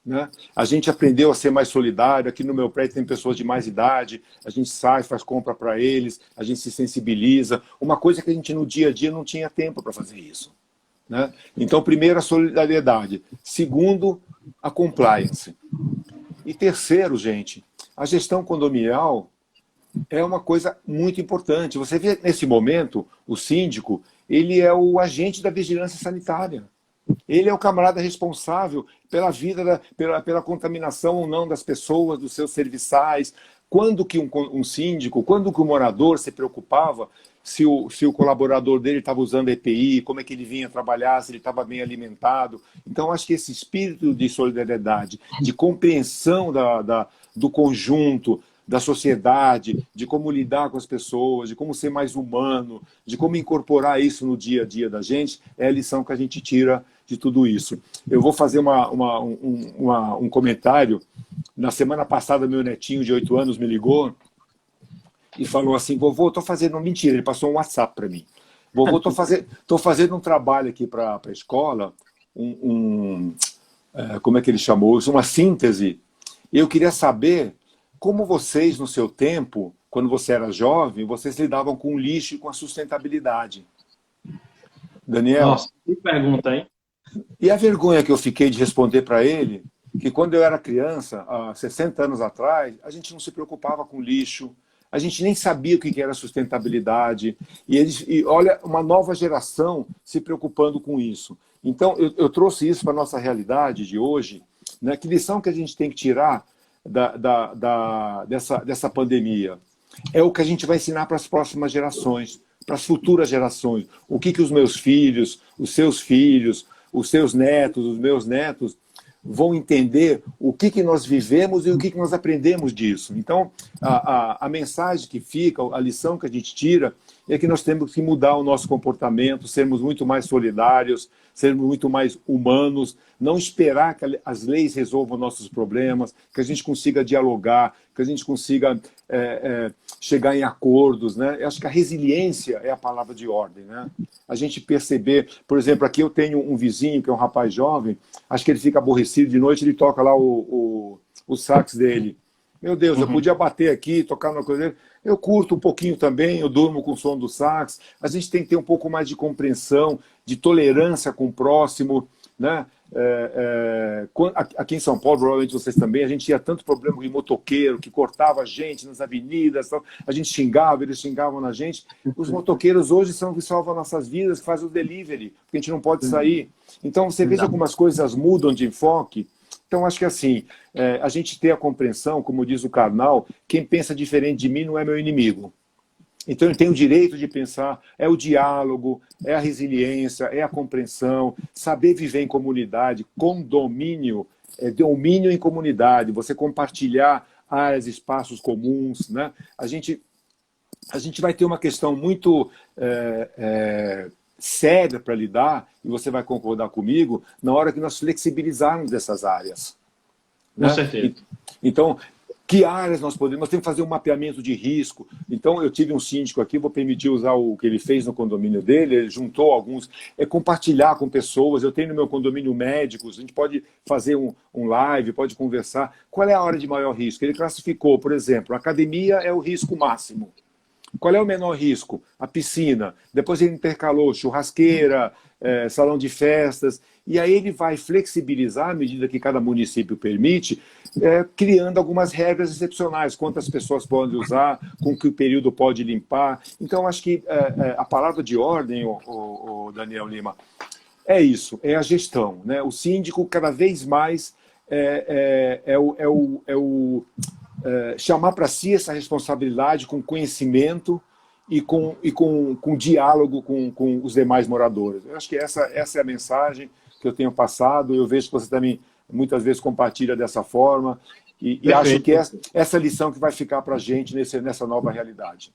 né? A gente aprendeu a ser mais solidário. Aqui no meu prédio tem pessoas de mais idade, a gente sai, faz compra para eles, a gente se sensibiliza. Uma coisa que a gente no dia a dia não tinha tempo para fazer isso, né? Então, primeiro, a solidariedade. Segundo, a compliance. E terceiro, gente, a gestão condominial é uma coisa muito importante. Você vê, nesse momento, o síndico, ele é o agente da vigilância sanitária. Ele é o camarada responsável pela vida, pela contaminação ou não das pessoas, dos seus serviçais. Quando que um síndico, quando que um morador se preocupava se o colaborador dele estava usando EPI, como é que ele vinha trabalhar, se ele estava bem alimentado. Então, acho que esse espírito de solidariedade, de compreensão do conjunto, da sociedade, de como lidar com as pessoas, de como ser mais humano, de como incorporar isso no dia a dia da gente, é a lição que a gente tira de tudo isso. Eu vou fazer um comentário. Na semana passada, meu netinho de 8 anos me ligou e falou assim: vovô, estou fazendo... Mentira, ele passou um WhatsApp para mim. Vovô, estou fazendo um trabalho aqui para a escola, como é que ele chamou? Uma síntese. E eu queria saber como vocês, no seu tempo, quando você era jovem, vocês lidavam com o lixo e com a sustentabilidade. Daniel? Nossa, que pergunta, hein? E a vergonha que eu fiquei de responder para ele, que quando eu era criança, há 60 anos atrás, a gente não se preocupava com lixo, a gente nem sabia o que era sustentabilidade. E olha, uma nova geração se preocupando com isso. Então, eu trouxe isso para a nossa realidade de hoje, né? Que lição que a gente tem que tirar dessa pandemia? É o que a gente vai ensinar para as próximas gerações, para as futuras gerações. O que os meus filhos, os seus netos, os meus netos vão entender o que nós vivemos e o que nós aprendemos disso. Então, a mensagem que fica, a lição que a gente tira, é que nós temos que mudar o nosso comportamento, sermos muito mais solidários, sermos muito mais humanos, não esperar que as leis resolvam nossos problemas, que a gente consiga dialogar, que a gente consiga chegar em acordos, né? Eu acho que a resiliência é a palavra de ordem, né? A gente perceber, por exemplo, aqui eu tenho um vizinho que é um rapaz jovem, acho que ele fica aborrecido de noite, ele toca lá o sax dele. Meu Deus, eu podia bater aqui, tocar numa coisa. Eu curto um pouquinho também, eu durmo com o som do sax. A gente tem que ter um pouco mais de compreensão, de tolerância com o próximo, né? Aqui em São Paulo, provavelmente vocês também, a gente tinha tanto problema de motoqueiro que cortava a gente nas avenidas, a gente xingava, eles xingavam na gente. Os motoqueiros hoje são que salvam nossas vidas, que fazem o delivery, porque a gente não pode sair. Então você veja como as coisas mudam de enfoque. Então, acho que assim, a gente tem a compreensão, como diz o Karnal, quem pensa diferente de mim não é meu inimigo. Então, ele tem o direito de pensar, é o diálogo, é a resiliência, é a compreensão, saber viver em comunidade, condomínio, domínio em comunidade, você compartilhar áreas, espaços comuns, né? A gente vai ter uma questão muito séria para lidar, e você vai concordar comigo, na hora que nós flexibilizarmos dessas áreas. Com certeza. Então, que áreas nós podemos... Nós temos que fazer um mapeamento de risco. Então, eu tive um síndico aqui, vou permitir usar o que ele fez no condomínio dele, ele juntou alguns... compartilhar com pessoas. Eu tenho no meu condomínio médicos, a gente pode fazer um live, pode conversar. Qual é a área de maior risco? Ele classificou, por exemplo, a academia é o risco máximo. Qual é o menor risco? A piscina. Depois ele intercalou churrasqueira, salão de festas. E aí ele vai flexibilizar, à medida que cada município permite, criando algumas regras excepcionais. Quantas pessoas podem usar, com que período pode limpar. Então, acho que a palavra de ordem, o Daniel Lima, é isso, é a gestão, né? O síndico, cada vez mais, chamar para si essa responsabilidade com conhecimento e com diálogo com os demais moradores. Eu acho que essa é a mensagem que eu tenho passado. Eu vejo que você também muitas vezes compartilha dessa forma e acho que essa lição que vai ficar para a gente nessa nova realidade.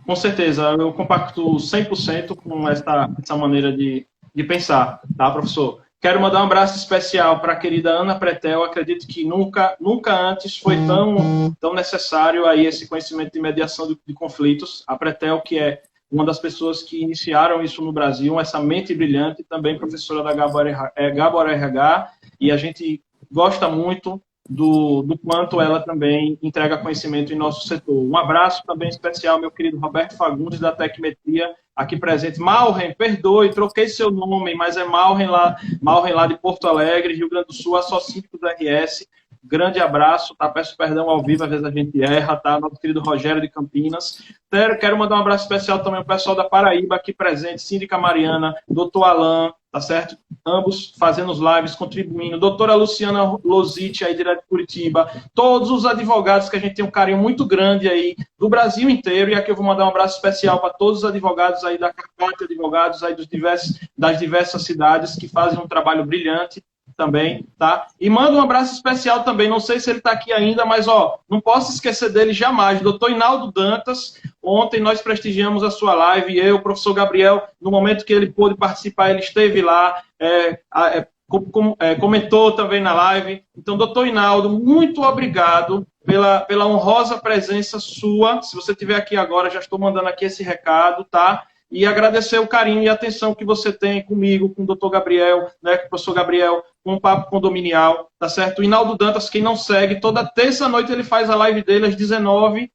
Com certeza, eu compacto 100% com essa maneira de pensar, tá, professor? Quero mandar um abraço especial para a querida Ana Pretel. Acredito que nunca antes foi tão necessário aí esse conhecimento de mediação de conflitos. A Pretel, que é uma das pessoas que iniciaram isso no Brasil, essa mente brilhante, também professora da Gabor RH, e a gente gosta muito do quanto ela também entrega conhecimento em nosso setor. Um abraço também especial, meu querido Roberto Fagundes, da Tecmetria, aqui presente. Malren, perdoe, troquei seu nome, mas é Malren lá de Porto Alegre, Rio Grande do Sul, associado do RS. Grande abraço, tá? Peço perdão ao vivo, às vezes a gente erra, tá? Nosso querido Rogério de Campinas. Quero mandar um abraço especial também ao pessoal da Paraíba, aqui presente, Síndica Mariana, doutor Alain, tá certo? Ambos fazendo os lives, contribuindo. Doutora Luciana Lozite, aí direto de Curitiba. Todos os advogados que a gente tem um carinho muito grande aí do Brasil inteiro. E aqui eu vou mandar um abraço especial para todos os advogados aí da Carpate, advogados aí das diversas cidades que fazem um trabalho brilhante também, tá? E manda um abraço especial também, não sei se ele está aqui ainda, mas, não posso esquecer dele jamais, doutor Inaldo Dantas. Ontem nós prestigiamos a sua live, eu, o professor Gabriel, no momento que ele pôde participar, ele esteve lá, comentou também na live. Então, doutor Inaldo, muito obrigado pela honrosa presença sua. Se você estiver aqui agora, já estou mandando aqui esse recado, tá? E agradecer o carinho e a atenção que você tem comigo, com o doutor Gabriel, né, com o professor Gabriel, com o Papo Condominial, tá certo? O Inaldo Dantas, quem não segue, toda terça-noite ele faz a live dele às 19h30.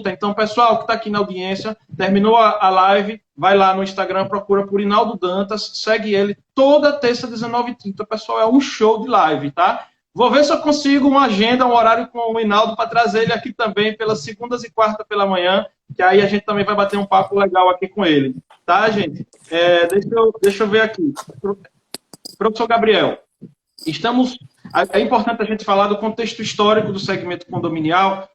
Então, pessoal que está aqui na audiência, terminou a live, vai lá no Instagram, procura por Inaldo Dantas, segue ele toda terça às 19h30. Pessoal, é um show de live, tá? Vou ver se eu consigo uma agenda, um horário com o Inaldo para trazer ele aqui também pelas segundas e quartas pela manhã, que aí a gente também vai bater um papo legal aqui com ele. Tá, gente? Deixa eu ver aqui. Professor Gabriel, é importante a gente falar do contexto histórico do segmento condominial,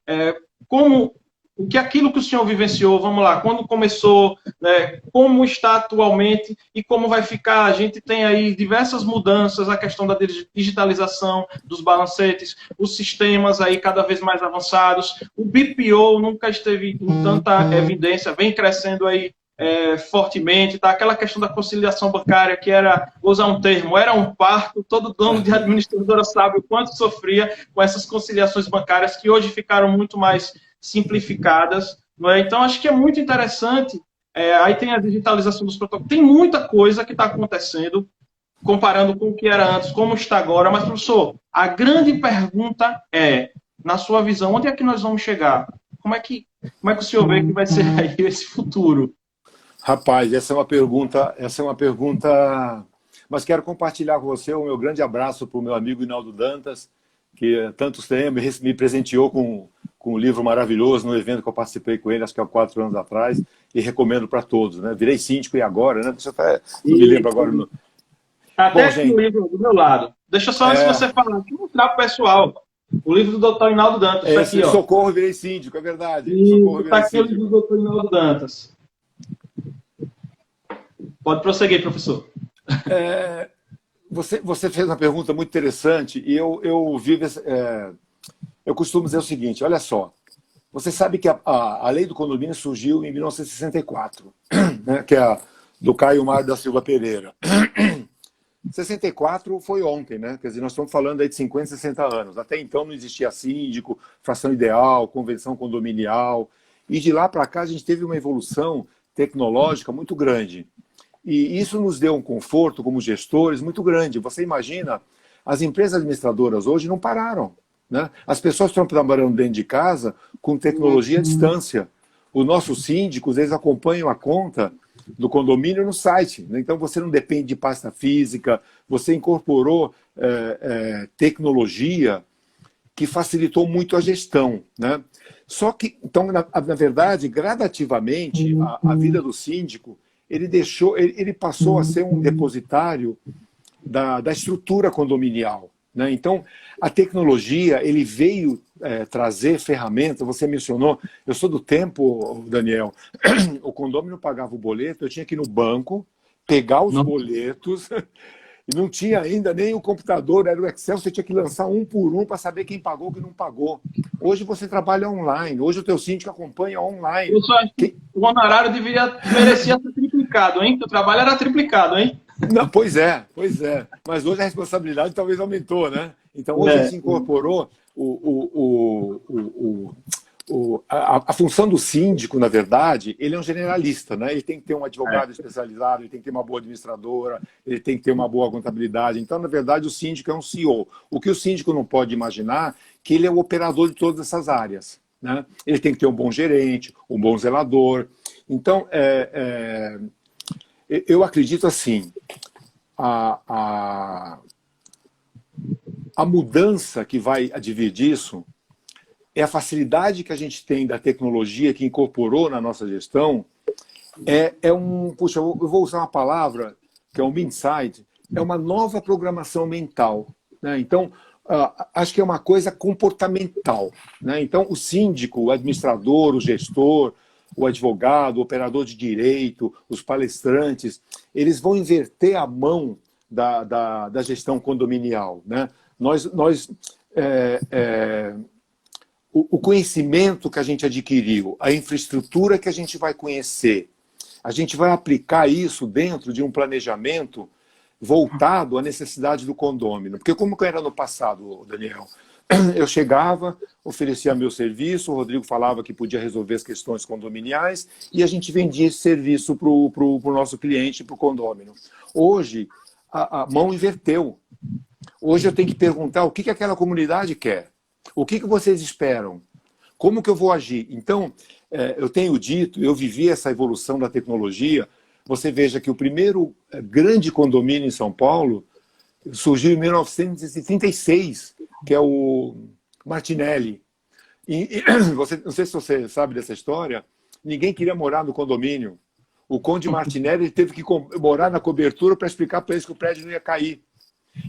aquilo que o senhor vivenciou, vamos lá, quando começou, né, como está atualmente e como vai ficar. A gente tem aí diversas mudanças, a questão da digitalização dos balancetes, os sistemas aí cada vez mais avançados, o BPO nunca esteve em tanta evidência, vem crescendo aí fortemente, tá? Aquela questão da conciliação bancária, que era, vou usar um termo, era um parto. Todo dono de administradora sabe o quanto sofria com essas conciliações bancárias, que hoje ficaram muito mais simplificadas, não é? Então, acho que é muito interessante. Aí tem a digitalização dos protocolos, tem muita coisa que está acontecendo, comparando com o que era antes, como está agora. Mas, professor, a grande pergunta é: na sua visão, onde é que nós vamos chegar? Como é que o senhor vê que vai ser aí esse futuro? Rapaz, essa é uma pergunta, mas quero compartilhar com você o meu grande abraço para o meu amigo Hinaldo Dantas, que tantos tempos me presenteou com um livro maravilhoso no evento que eu participei com ele, acho que há 4 anos atrás, e recomendo para todos, né? Virei síndico e agora, né? Deixa eu até, não me lembro agora. Até Bom, aqui gente, o livro do meu lado. Deixa só, antes de você falar, deixa eu mostrar para o pessoal. O livro do Dr. Hinaldo Dantas, está aqui, ó. Socorro, virei síndico, é verdade. E Socorro, está virei aqui o livro síndico. do Dr. Hinaldo Dantas. Pode prosseguir, professor. Você fez uma pergunta muito interessante e eu costumo dizer o seguinte, olha só, você sabe que a lei do condomínio surgiu em 1964, né, que é a do Caio Mário da Silva Pereira. 64 foi ontem, né? Quer dizer, nós estamos falando aí de 50, 60 anos. Até então não existia síndico, fração ideal, convenção condominial. E de lá para cá a gente teve uma evolução tecnológica muito grande. E isso nos deu um conforto como gestores muito grande. Você imagina, as empresas administradoras hoje não pararam, né? As pessoas estão trabalhando dentro de casa com tecnologia à distância. Os nossos síndicos, eles acompanham a conta do condomínio no site, né? Então você não depende de pasta física, você incorporou tecnologia que facilitou muito a gestão, né? Só que, então, na verdade, gradativamente, a vida do síndico, ele passou a ser um depositário da estrutura condominial, né? Então, a tecnologia, ele veio trazer ferramentas, você mencionou, eu sou do tempo, Daniel, o condomínio pagava o boleto, eu tinha que ir no banco, pegar os boletos, e não tinha ainda nem o computador, era o Excel, você tinha que lançar um por um para saber quem pagou e quem não pagou. Hoje você trabalha online, hoje o teu síndico acompanha online. Eu só acho que o honorário merecia ser triplicado, hein? O trabalho era triplicado, hein? Não, pois é. Mas hoje a responsabilidade talvez aumentou, né? Então hoje se incorporou a função do síndico, na verdade, ele é um generalista, né? Ele tem que ter um advogado especializado, ele tem que ter uma boa administradora, ele tem que ter uma boa contabilidade. Então, na verdade, o síndico é um CEO. O que o síndico não pode imaginar é que ele é o operador de todas essas áreas, né? Ele tem que ter um bom gerente, um bom zelador. Então, eu acredito assim, a mudança que vai advir disso é a facilidade que a gente tem da tecnologia que incorporou na nossa gestão. Puxa, eu vou usar uma palavra que é um insight, é uma nova programação mental, né? Então, acho que é uma coisa comportamental, né? Então, o síndico, o administrador, o gestor, o advogado, o operador de direito, os palestrantes, eles vão inverter a mão da gestão condominial, né? O conhecimento que a gente adquiriu, a infraestrutura que a gente vai conhecer, a gente vai aplicar isso dentro de um planejamento voltado à necessidade do condômino. Porque como que era no passado, Daniel? Eu chegava, oferecia meu serviço, o Rodrigo falava que podia resolver as questões condominiais e a gente vendia esse serviço para o nosso cliente, para o condômino. Hoje, a mão inverteu. Hoje eu tenho que perguntar o que aquela comunidade quer. O que vocês esperam? Como que eu vou agir? Então, eu tenho dito, eu vivi essa evolução da tecnologia. Você veja que o primeiro grande condomínio em São Paulo surgiu em 1936, que é o Martinelli. Não sei se você sabe dessa história, ninguém queria morar no condomínio. O Conde Martinelli teve que morar na cobertura para explicar para eles que o prédio não ia cair.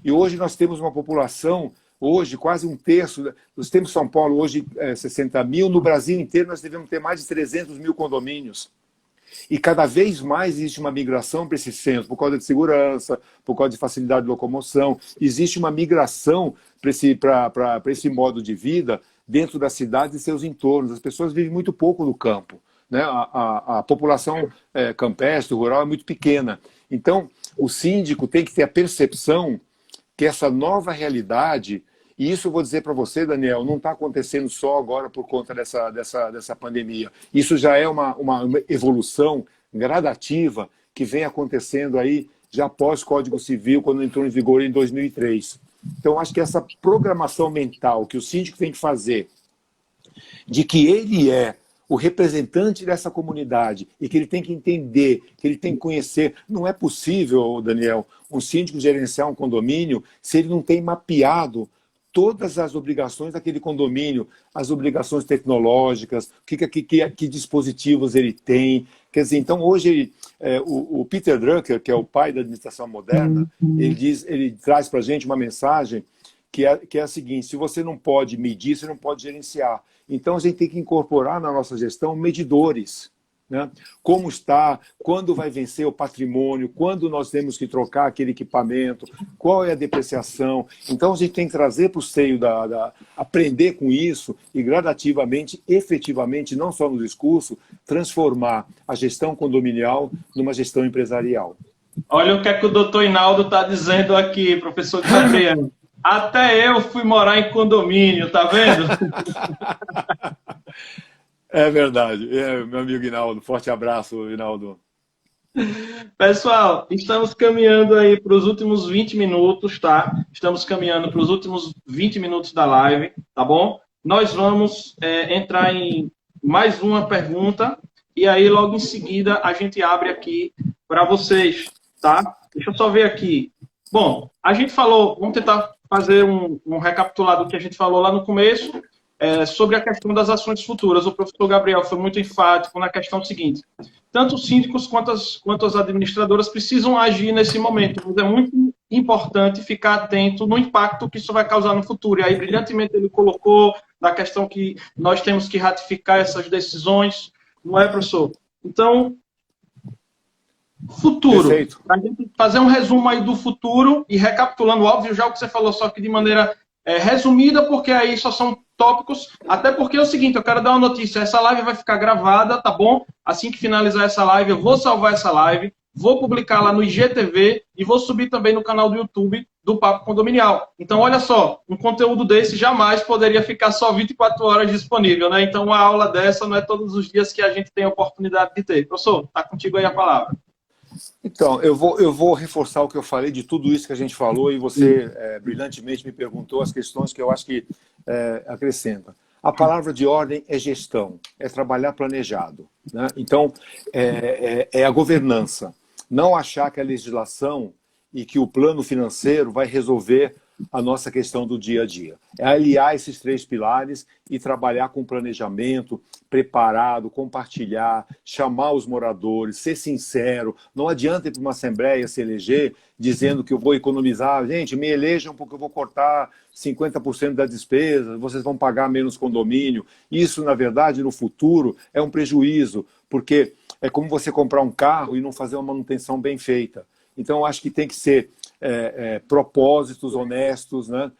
E hoje nós temos uma população, hoje quase um terço, nós temos São Paulo hoje 60 mil, no Brasil inteiro nós devemos ter mais de 300 mil condomínios. E cada vez mais existe uma migração para esse centro, por causa de segurança, por causa de facilidade de locomoção. Existe uma migração para esse modo de vida dentro da cidade e seus entornos. As pessoas vivem muito pouco no campo, né? A população campestre, rural, é muito pequena. Então, o síndico tem que ter a percepção que essa nova realidade, e isso eu vou dizer para você, Daniel, não está acontecendo só agora por conta dessa pandemia. Isso já é uma evolução gradativa que vem acontecendo aí já após Código Civil, quando entrou em vigor em 2003. Então, acho que essa programação mental que o síndico tem que fazer, de que ele é o representante dessa comunidade e que ele tem que entender, que ele tem que conhecer. Não é possível, Daniel, um síndico gerenciar um condomínio se ele não tem mapeado todas as obrigações daquele condomínio, as obrigações tecnológicas, que dispositivos ele tem. Quer dizer, então hoje o Peter Drucker, que é o pai da administração moderna, ele traz para a gente uma mensagem que é a seguinte: se você não pode medir, você não pode gerenciar. Então a gente tem que incorporar na nossa gestão medidores. Né? Como está, quando vai vencer o patrimônio, quando nós temos que trocar aquele equipamento, qual é a depreciação. Então a gente tem que trazer para o seio, aprender com isso e gradativamente, efetivamente, não só no discurso, transformar a gestão condominial numa gestão empresarial. Olha o que é que o doutor Hinaldo está dizendo aqui, professor Gabriel. Até eu fui morar em condomínio, tá vendo? É verdade. Meu amigo Hinaldo, forte abraço, Hinaldo. Pessoal, estamos caminhando aí para os últimos 20 minutos, tá? Estamos caminhando para os últimos 20 minutos da live, tá bom? Nós vamos entrar em mais uma pergunta e aí logo em seguida a gente abre aqui para vocês, tá? Deixa eu só ver aqui. Bom, a gente falou, vamos tentar fazer um recapitulado do que a gente falou lá no começo, sobre a questão das ações futuras. O professor Gabriel foi muito enfático na questão seguinte: tanto os síndicos quanto as administradoras precisam agir nesse momento, mas é muito importante ficar atento no impacto que isso vai causar no futuro. E aí, brilhantemente, ele colocou na questão que nós temos que ratificar essas decisões, não é, professor? Então, futuro. Para a gente fazer um resumo aí do futuro e recapitulando, óbvio, já o que você falou, só que de maneira resumida, porque aí só são tópicos, até porque é o seguinte, eu quero dar uma notícia: essa live vai ficar gravada, tá bom? Assim que finalizar essa live, eu vou salvar essa live, vou publicar lá no IGTV e vou subir também no canal do YouTube do Papo Condominial. Então, olha só, um conteúdo desse jamais poderia ficar só 24 horas disponível, né? Então, uma aula dessa não é todos os dias que a gente tem a oportunidade de ter. Professor, tá contigo aí a palavra. Então, eu vou reforçar o que eu falei de tudo isso que a gente falou e você brilhantemente me perguntou as questões que eu acho que acrescenta. A palavra de ordem é gestão, é trabalhar planejado. Né? Então, é a governança. Não achar que a legislação e que o plano financeiro vai resolver a nossa questão do dia a dia. É aliar esses 3 pilares e trabalhar com planejamento, preparado, compartilhar, chamar os moradores, ser sincero. Não adianta ir para uma assembleia se eleger dizendo que eu vou economizar. Gente, me elejam porque eu vou cortar 50% das despesas, vocês vão pagar menos condomínio. Isso, na verdade, no futuro é um prejuízo, porque é como você comprar um carro e não fazer uma manutenção bem feita. Então, eu acho que tem que ser propósitos honestos, né?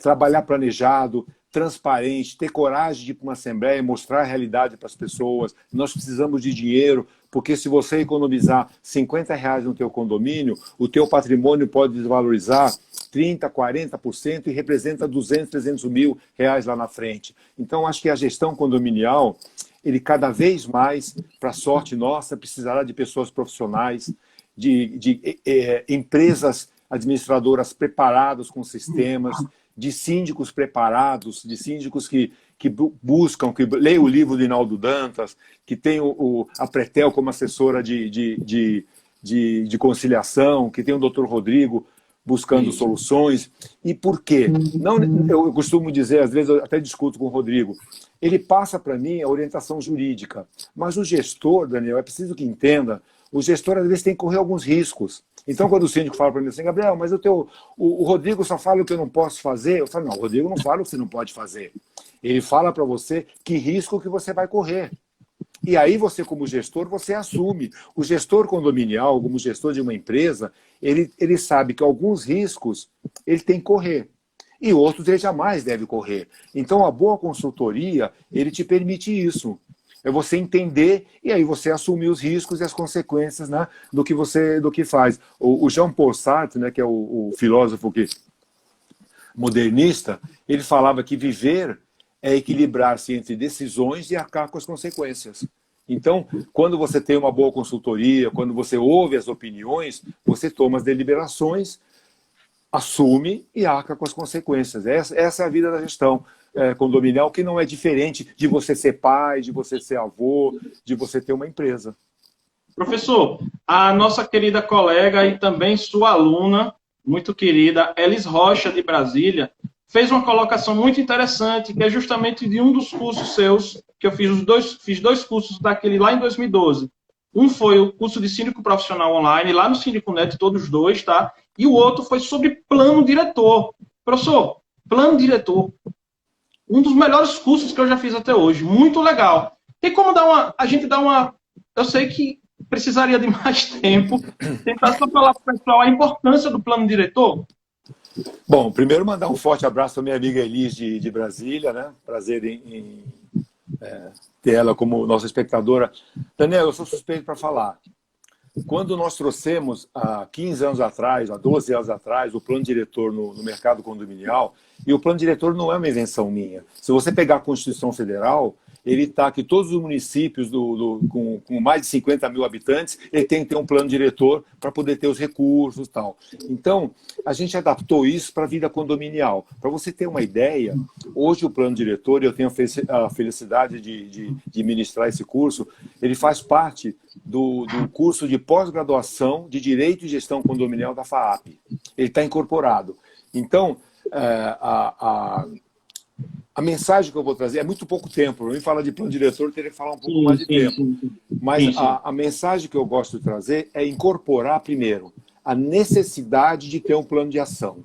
Trabalhar planejado, transparente, ter coragem de ir para uma assembleia e mostrar a realidade para as pessoas. Nós precisamos de dinheiro, porque se você economizar R$50 no teu condomínio, o teu patrimônio pode desvalorizar 30%, 40% e representa 200, 300 mil reais lá na frente. Então, acho que a gestão condominial, ele cada vez mais, para sorte nossa, precisará de pessoas profissionais, de empresas administradoras preparadas com sistemas, de síndicos preparados, de síndicos que buscam, que leem o livro do Hinaldo Dantas, que tem a Pretel como assessora de conciliação, que tem o Dr. Rodrigo buscando soluções. E por quê? Não, eu costumo dizer, às vezes eu até discuto com o Rodrigo, ele passa para mim a orientação jurídica, mas o gestor, Daniel, é preciso que entenda, o gestor às vezes tem que correr alguns riscos. Então, quando o síndico fala para mim assim: Gabriel, mas o Rodrigo só fala o que eu não posso fazer, eu falo: não, o Rodrigo não fala o que você não pode fazer. Ele fala para você que risco que você vai correr. E aí você, como gestor, você assume. O gestor condominial, como gestor de uma empresa, ele sabe que alguns riscos ele tem que correr. E outros ele jamais deve correr. Então, a boa consultoria, ele te permite isso. É você entender e aí você assumir os riscos e as consequências, né, do que faz. O Jean-Paul Sartre, né, que é o filósofo modernista, ele falava que viver é equilibrar-se entre decisões e arcar com as consequências. Então, quando você tem uma boa consultoria, quando você ouve as opiniões, você toma as deliberações assume e arca com as consequências. Essa é a vida da gestão condominial, que não é diferente de você ser pai, de você ser avô, de você ter uma empresa. Professor, a nossa querida colega e também sua aluna, muito querida, Elis Rocha, de Brasília, fez uma colocação muito interessante, que é justamente de um dos cursos seus, que eu fiz dois cursos daquele lá em 2012. Um foi o curso de síndico profissional online, lá no Síndico Net, todos dois, tá? E o outro foi sobre plano diretor. Professor, plano diretor. Um dos melhores cursos que eu já fiz até hoje. Muito legal. Tem como a gente dar uma... Eu sei que precisaria de mais tempo. Tentar só falar para o pessoal a importância do plano diretor. Bom, primeiro mandar um forte abraço para minha amiga Elis de Brasília, né? Prazer em ter ela como nossa espectadora. Daniel, eu sou suspeito para falar. Quando nós trouxemos, há 15 anos atrás, há 12 anos atrás, o plano diretor no mercado condominial, e o plano diretor não é uma invenção minha. Se você pegar a Constituição Federal, ele está que todos os municípios com mais de 50 mil habitantes, ele tem que ter um plano diretor para poder ter os recursos e tal. Então, a gente adaptou isso para a vida condominial. Para você ter uma ideia, hoje o plano diretor, eu tenho a felicidade de ministrar esse curso, ele faz parte do curso de pós-graduação de Direito e Gestão Condominial da FAAP. Ele está incorporado. Então, a mensagem que eu vou trazer é muito pouco tempo. Para mim falar de plano diretor, eu teria que falar um pouco mais de tempo. Mas a mensagem que eu gosto de trazer é incorporar, primeiro, a necessidade de ter um plano de ação.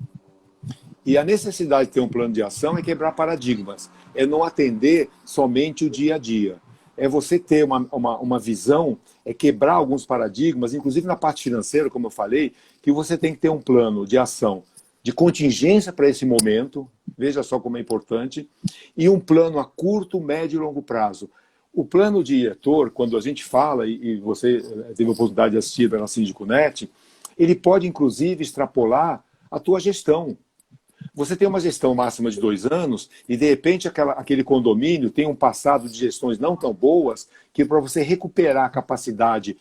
E a necessidade de ter um plano de ação é quebrar paradigmas. É não atender somente o dia a dia. É você ter uma visão, é quebrar alguns paradigmas, inclusive na parte financeira, como eu falei, que você tem que ter um plano de ação de contingência para esse momento, veja só como é importante, e um plano a curto, médio e longo prazo. O plano diretor, quando a gente fala, e você teve a oportunidade de assistir pela Síndico Net, ele pode, inclusive, extrapolar a tua gestão. Você tem uma gestão máxima de 2 anos e, de repente, aquele condomínio tem um passado de gestões não tão boas que, para você recuperar a capacidade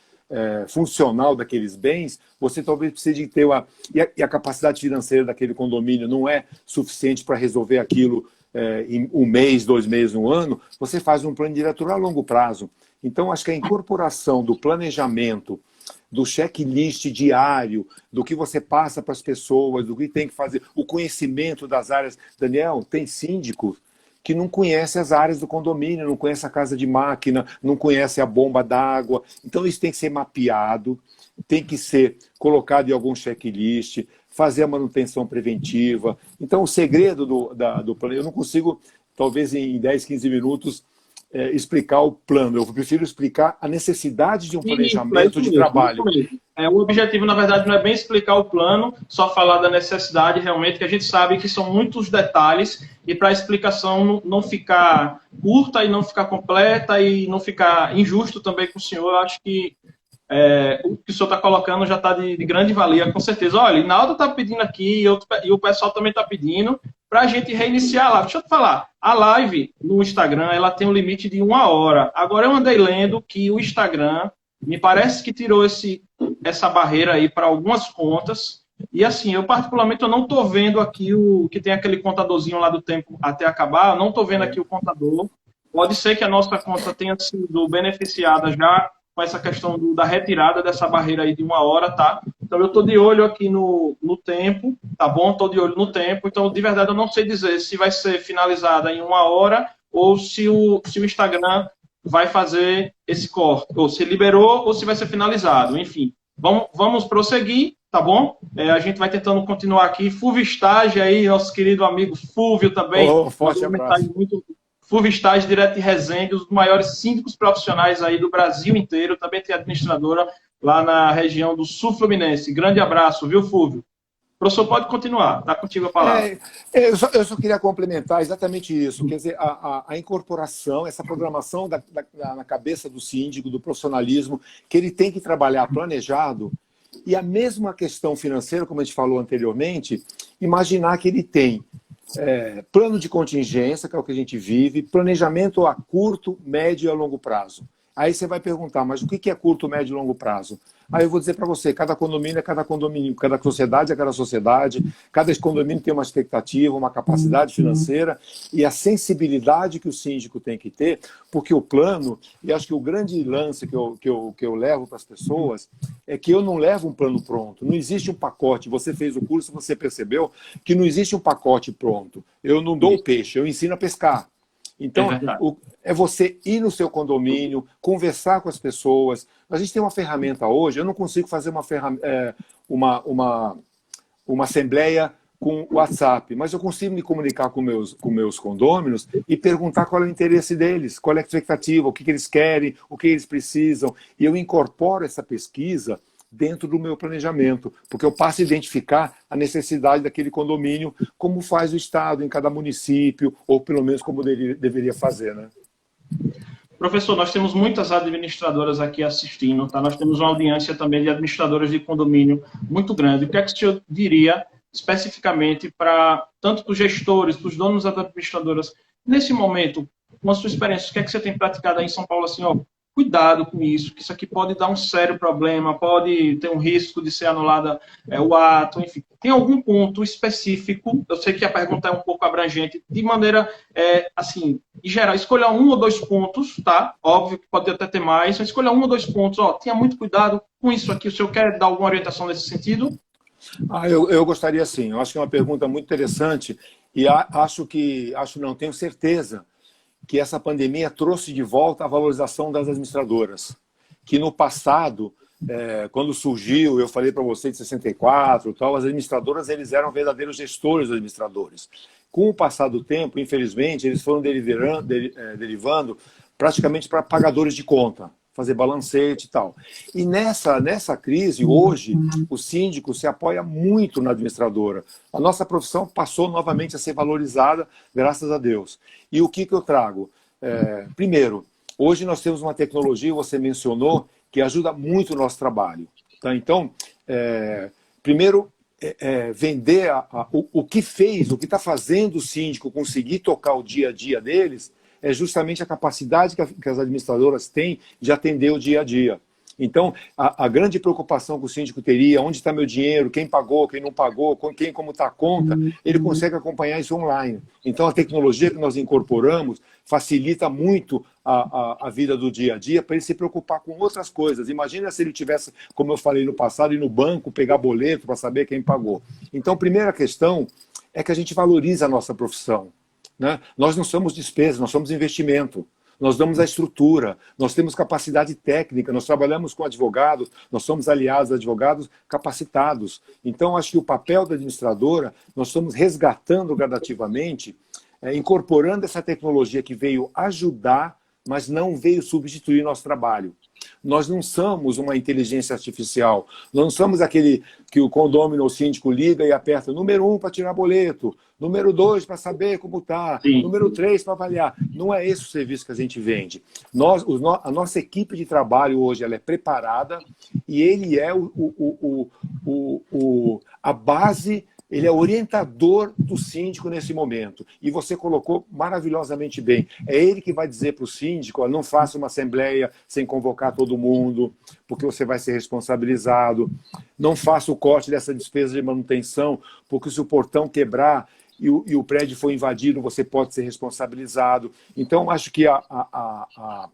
funcional daqueles bens, você talvez precise ter e a capacidade financeira daquele condomínio não é suficiente para resolver aquilo em 1 mês, 2 meses, 1 ano, você faz um plano diretor a longo prazo. Então, acho que a incorporação do planejamento, do checklist diário, do que você passa para as pessoas, do que tem que fazer, o conhecimento das áreas. Daniel, tem síndico que não conhece as áreas do condomínio, não conhece a casa de máquina, não conhece a bomba d'água. Então isso tem que ser mapeado, tem que ser colocado em algum checklist, fazer a manutenção preventiva. Então o segredo do plano, eu não consigo, talvez em 10, 15 minutos, explicar o plano. Eu prefiro explicar a necessidade de um planejamento de trabalho. O objetivo, na verdade, não é bem explicar o plano, só falar da necessidade, realmente, que a gente sabe que são muitos detalhes, e para a explicação não ficar curta e não ficar completa e não ficar injusto também com o senhor, eu acho que o que o senhor está colocando já está de grande valia, com certeza. Olha, Inaldo está pedindo aqui e o pessoal também está pedindo para a gente reiniciar a live. Deixa eu te falar, a live no Instagram ela tem um limite de 1 hora. Agora eu andei lendo que o Instagram me parece que tirou essa barreira aí para algumas contas. E assim, eu particularmente eu não estou vendo aqui que tem aquele contadorzinho lá do tempo até acabar, eu não estou vendo aqui o contador. Pode ser que a nossa conta tenha sido beneficiada já com essa questão da retirada dessa barreira aí de 1 hora, tá? Então eu estou de olho aqui no tempo, tá bom? Estou de olho no tempo, então de verdade eu não sei dizer se vai ser finalizada em 1 hora ou se o Instagram vai fazer esse corte, ou se liberou ou se vai ser finalizado, enfim. Vamos prosseguir, tá bom? A gente vai tentando continuar aqui. Fulvio Stage aí, nosso querido amigo Fulvio também. Forte abraço. Fulvio Stage, direto de Resende, um dos maiores síndicos profissionais aí do Brasil inteiro. Também tem administradora lá na região do Sul Fluminense. Grande abraço, viu, Fulvio? Professor, pode continuar. Está contigo a palavra. Eu só queria complementar exatamente isso. Quer dizer, a incorporação, essa programação na cabeça do síndico, do profissionalismo, que ele tem que trabalhar planejado. E a mesma questão financeira, como a gente falou anteriormente, imaginar que ele tem plano de contingência, que é o que a gente vive, planejamento a curto, médio e a longo prazo. Aí você vai perguntar, mas o que é curto, médio e longo prazo? Aí eu vou dizer para você, cada condomínio é cada condomínio, cada sociedade é cada sociedade, cada condomínio tem uma expectativa, uma capacidade financeira e a sensibilidade que o síndico tem que ter, porque o plano, e acho que o grande lance que eu levo para as pessoas é que eu não levo um plano pronto, não existe um pacote, você fez o curso, você percebeu que não existe um pacote pronto, eu não dou o peixe, eu ensino a pescar. Então, é você ir no seu condomínio, conversar com as pessoas. A gente tem uma ferramenta hoje, eu não consigo fazer uma assembleia com WhatsApp, mas eu consigo me comunicar com meus condôminos e perguntar qual é o interesse deles, qual é a expectativa, o que eles querem, o que eles precisam. E eu incorporo essa pesquisa dentro do meu planejamento, porque eu passo a identificar a necessidade daquele condomínio, como faz o Estado em cada município, ou pelo menos como deveria fazer, né? Professor, nós temos muitas administradoras aqui assistindo, tá? Nós temos uma audiência também de administradoras de condomínio muito grande. O que é que o senhor diria especificamente para tanto os gestores, para os donos das administradoras, nesse momento, com a sua experiência, o que é que você tem praticado aí em São Paulo, assim, ó, cuidado com isso, que isso aqui pode dar um sério problema, pode ter um risco de ser anulada o ato, enfim. Tem algum ponto específico, eu sei que a pergunta é um pouco abrangente, de maneira, assim, em geral, escolha 1 ou 2 pontos, tá? Óbvio que pode até ter mais, mas escolha 1 ou 2 pontos, ó, tenha muito cuidado com isso aqui. O senhor quer dar alguma orientação nesse sentido? Eu gostaria sim, eu acho que é uma pergunta muito interessante e tenho certeza que essa pandemia trouxe de volta a valorização das administradoras. Que no passado, quando surgiu, eu falei para você de 64, tal, as administradoras eles eram verdadeiros gestores dos administradores. Com o passar do tempo, infelizmente, eles foram derivando praticamente para pagadores de conta, fazer balancete e tal. E nessa crise, hoje, o síndico se apoia muito na administradora. A nossa profissão passou novamente a ser valorizada, graças a Deus. E o que eu trago? Primeiro, hoje nós temos uma tecnologia, você mencionou, que ajuda muito o nosso trabalho. Tá? Então, primeiro, vender o que fez, o que está fazendo o síndico conseguir tocar o dia a dia deles, é justamente a capacidade que as administradoras têm de atender o dia a dia. Então, a grande preocupação que o síndico teria, onde está meu dinheiro, quem pagou, quem não pagou, como está a conta, ele consegue acompanhar isso online. Então, a tecnologia que nós incorporamos facilita muito a vida do dia a dia para ele se preocupar com outras coisas. Imagina se ele tivesse, como eu falei no passado, ir no banco, pegar boleto para saber quem pagou. Então, a primeira questão é que a gente valoriza a nossa profissão. Né? Nós não somos despesa, nós somos investimento. Nós damos a estrutura, nós temos capacidade técnica, nós trabalhamos com advogados, nós somos aliados a advogados capacitados. Então, acho que o papel da administradora, nós estamos resgatando gradativamente, incorporando essa tecnologia que veio ajudar, mas não veio substituir nosso trabalho. Nós não somos uma inteligência artificial, nós não somos aquele que o condômino ou síndico liga e aperta número 1 para tirar boleto, número 2 para saber como está, número 3 para avaliar. Não é esse o serviço que a gente vende. A nossa equipe de trabalho hoje ela é preparada e ele é a base. Ele é orientador do síndico nesse momento. E você colocou maravilhosamente bem. É ele que vai dizer para o síndico, não faça uma assembleia sem convocar todo mundo, porque você vai ser responsabilizado. Não faça o corte dessa despesa de manutenção, porque se o portão quebrar e o prédio for invadido, você pode ser responsabilizado. Então, acho que a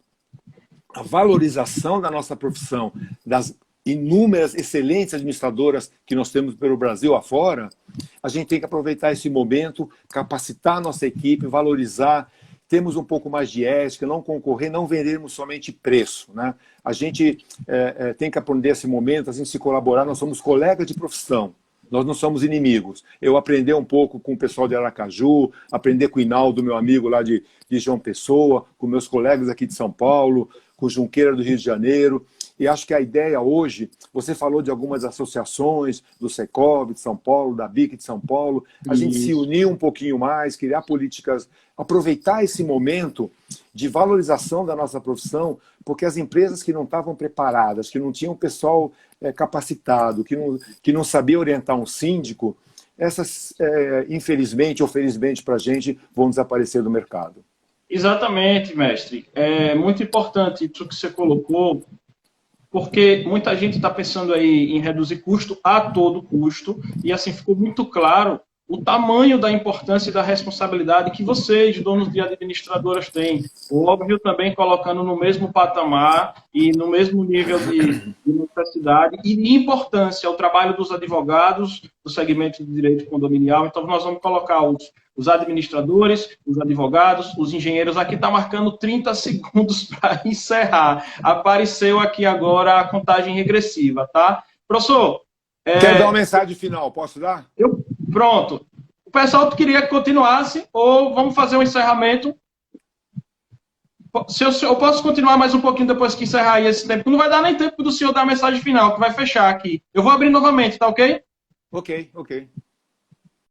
valorização da nossa profissão, das inúmeras excelentes administradoras que nós temos pelo Brasil afora, a gente tem que aproveitar esse momento, capacitar a nossa equipe, valorizar, temos um pouco mais de ética, não concorrer, não vendermos somente preço. Né? A gente tem que aprender esse momento, a gente se colaborar, nós somos colegas de profissão, nós não somos inimigos. Eu aprendi um pouco com o pessoal de Aracaju, aprender com o Hinaldo, meu amigo lá de João Pessoa, com meus colegas aqui de São Paulo, com o Junqueira do Rio de Janeiro. E acho que a ideia hoje, você falou de algumas associações, do Secov de São Paulo, da BIC de São Paulo, a gente se unir um pouquinho mais, criar políticas, aproveitar esse momento de valorização da nossa profissão, porque as empresas que não estavam preparadas, que não tinham pessoal capacitado, que não sabia orientar um síndico, essas, infelizmente ou felizmente para a gente, vão desaparecer do mercado. Exatamente, mestre. É muito importante isso que você colocou, porque muita gente está pensando aí em reduzir custo a todo custo, e assim ficou muito claro o tamanho da importância e da responsabilidade que vocês, donos de administradoras, têm. Óbvio, também colocando no mesmo patamar e no mesmo nível de necessidade e de importância o trabalho dos advogados do segmento de direito condominial. Então, nós vamos colocar os administradores, os advogados, os engenheiros. Aqui está marcando 30 segundos para encerrar. Apareceu aqui agora a contagem regressiva, tá? Professor... Quer dar uma mensagem final? Posso dar? Pronto. O pessoal queria que continuasse ou vamos fazer um encerramento? Eu posso continuar mais um pouquinho depois que encerrar aí esse tempo? Não vai dar nem tempo do senhor dar a mensagem final, que vai fechar aqui. Eu vou abrir novamente, tá ok? Ok.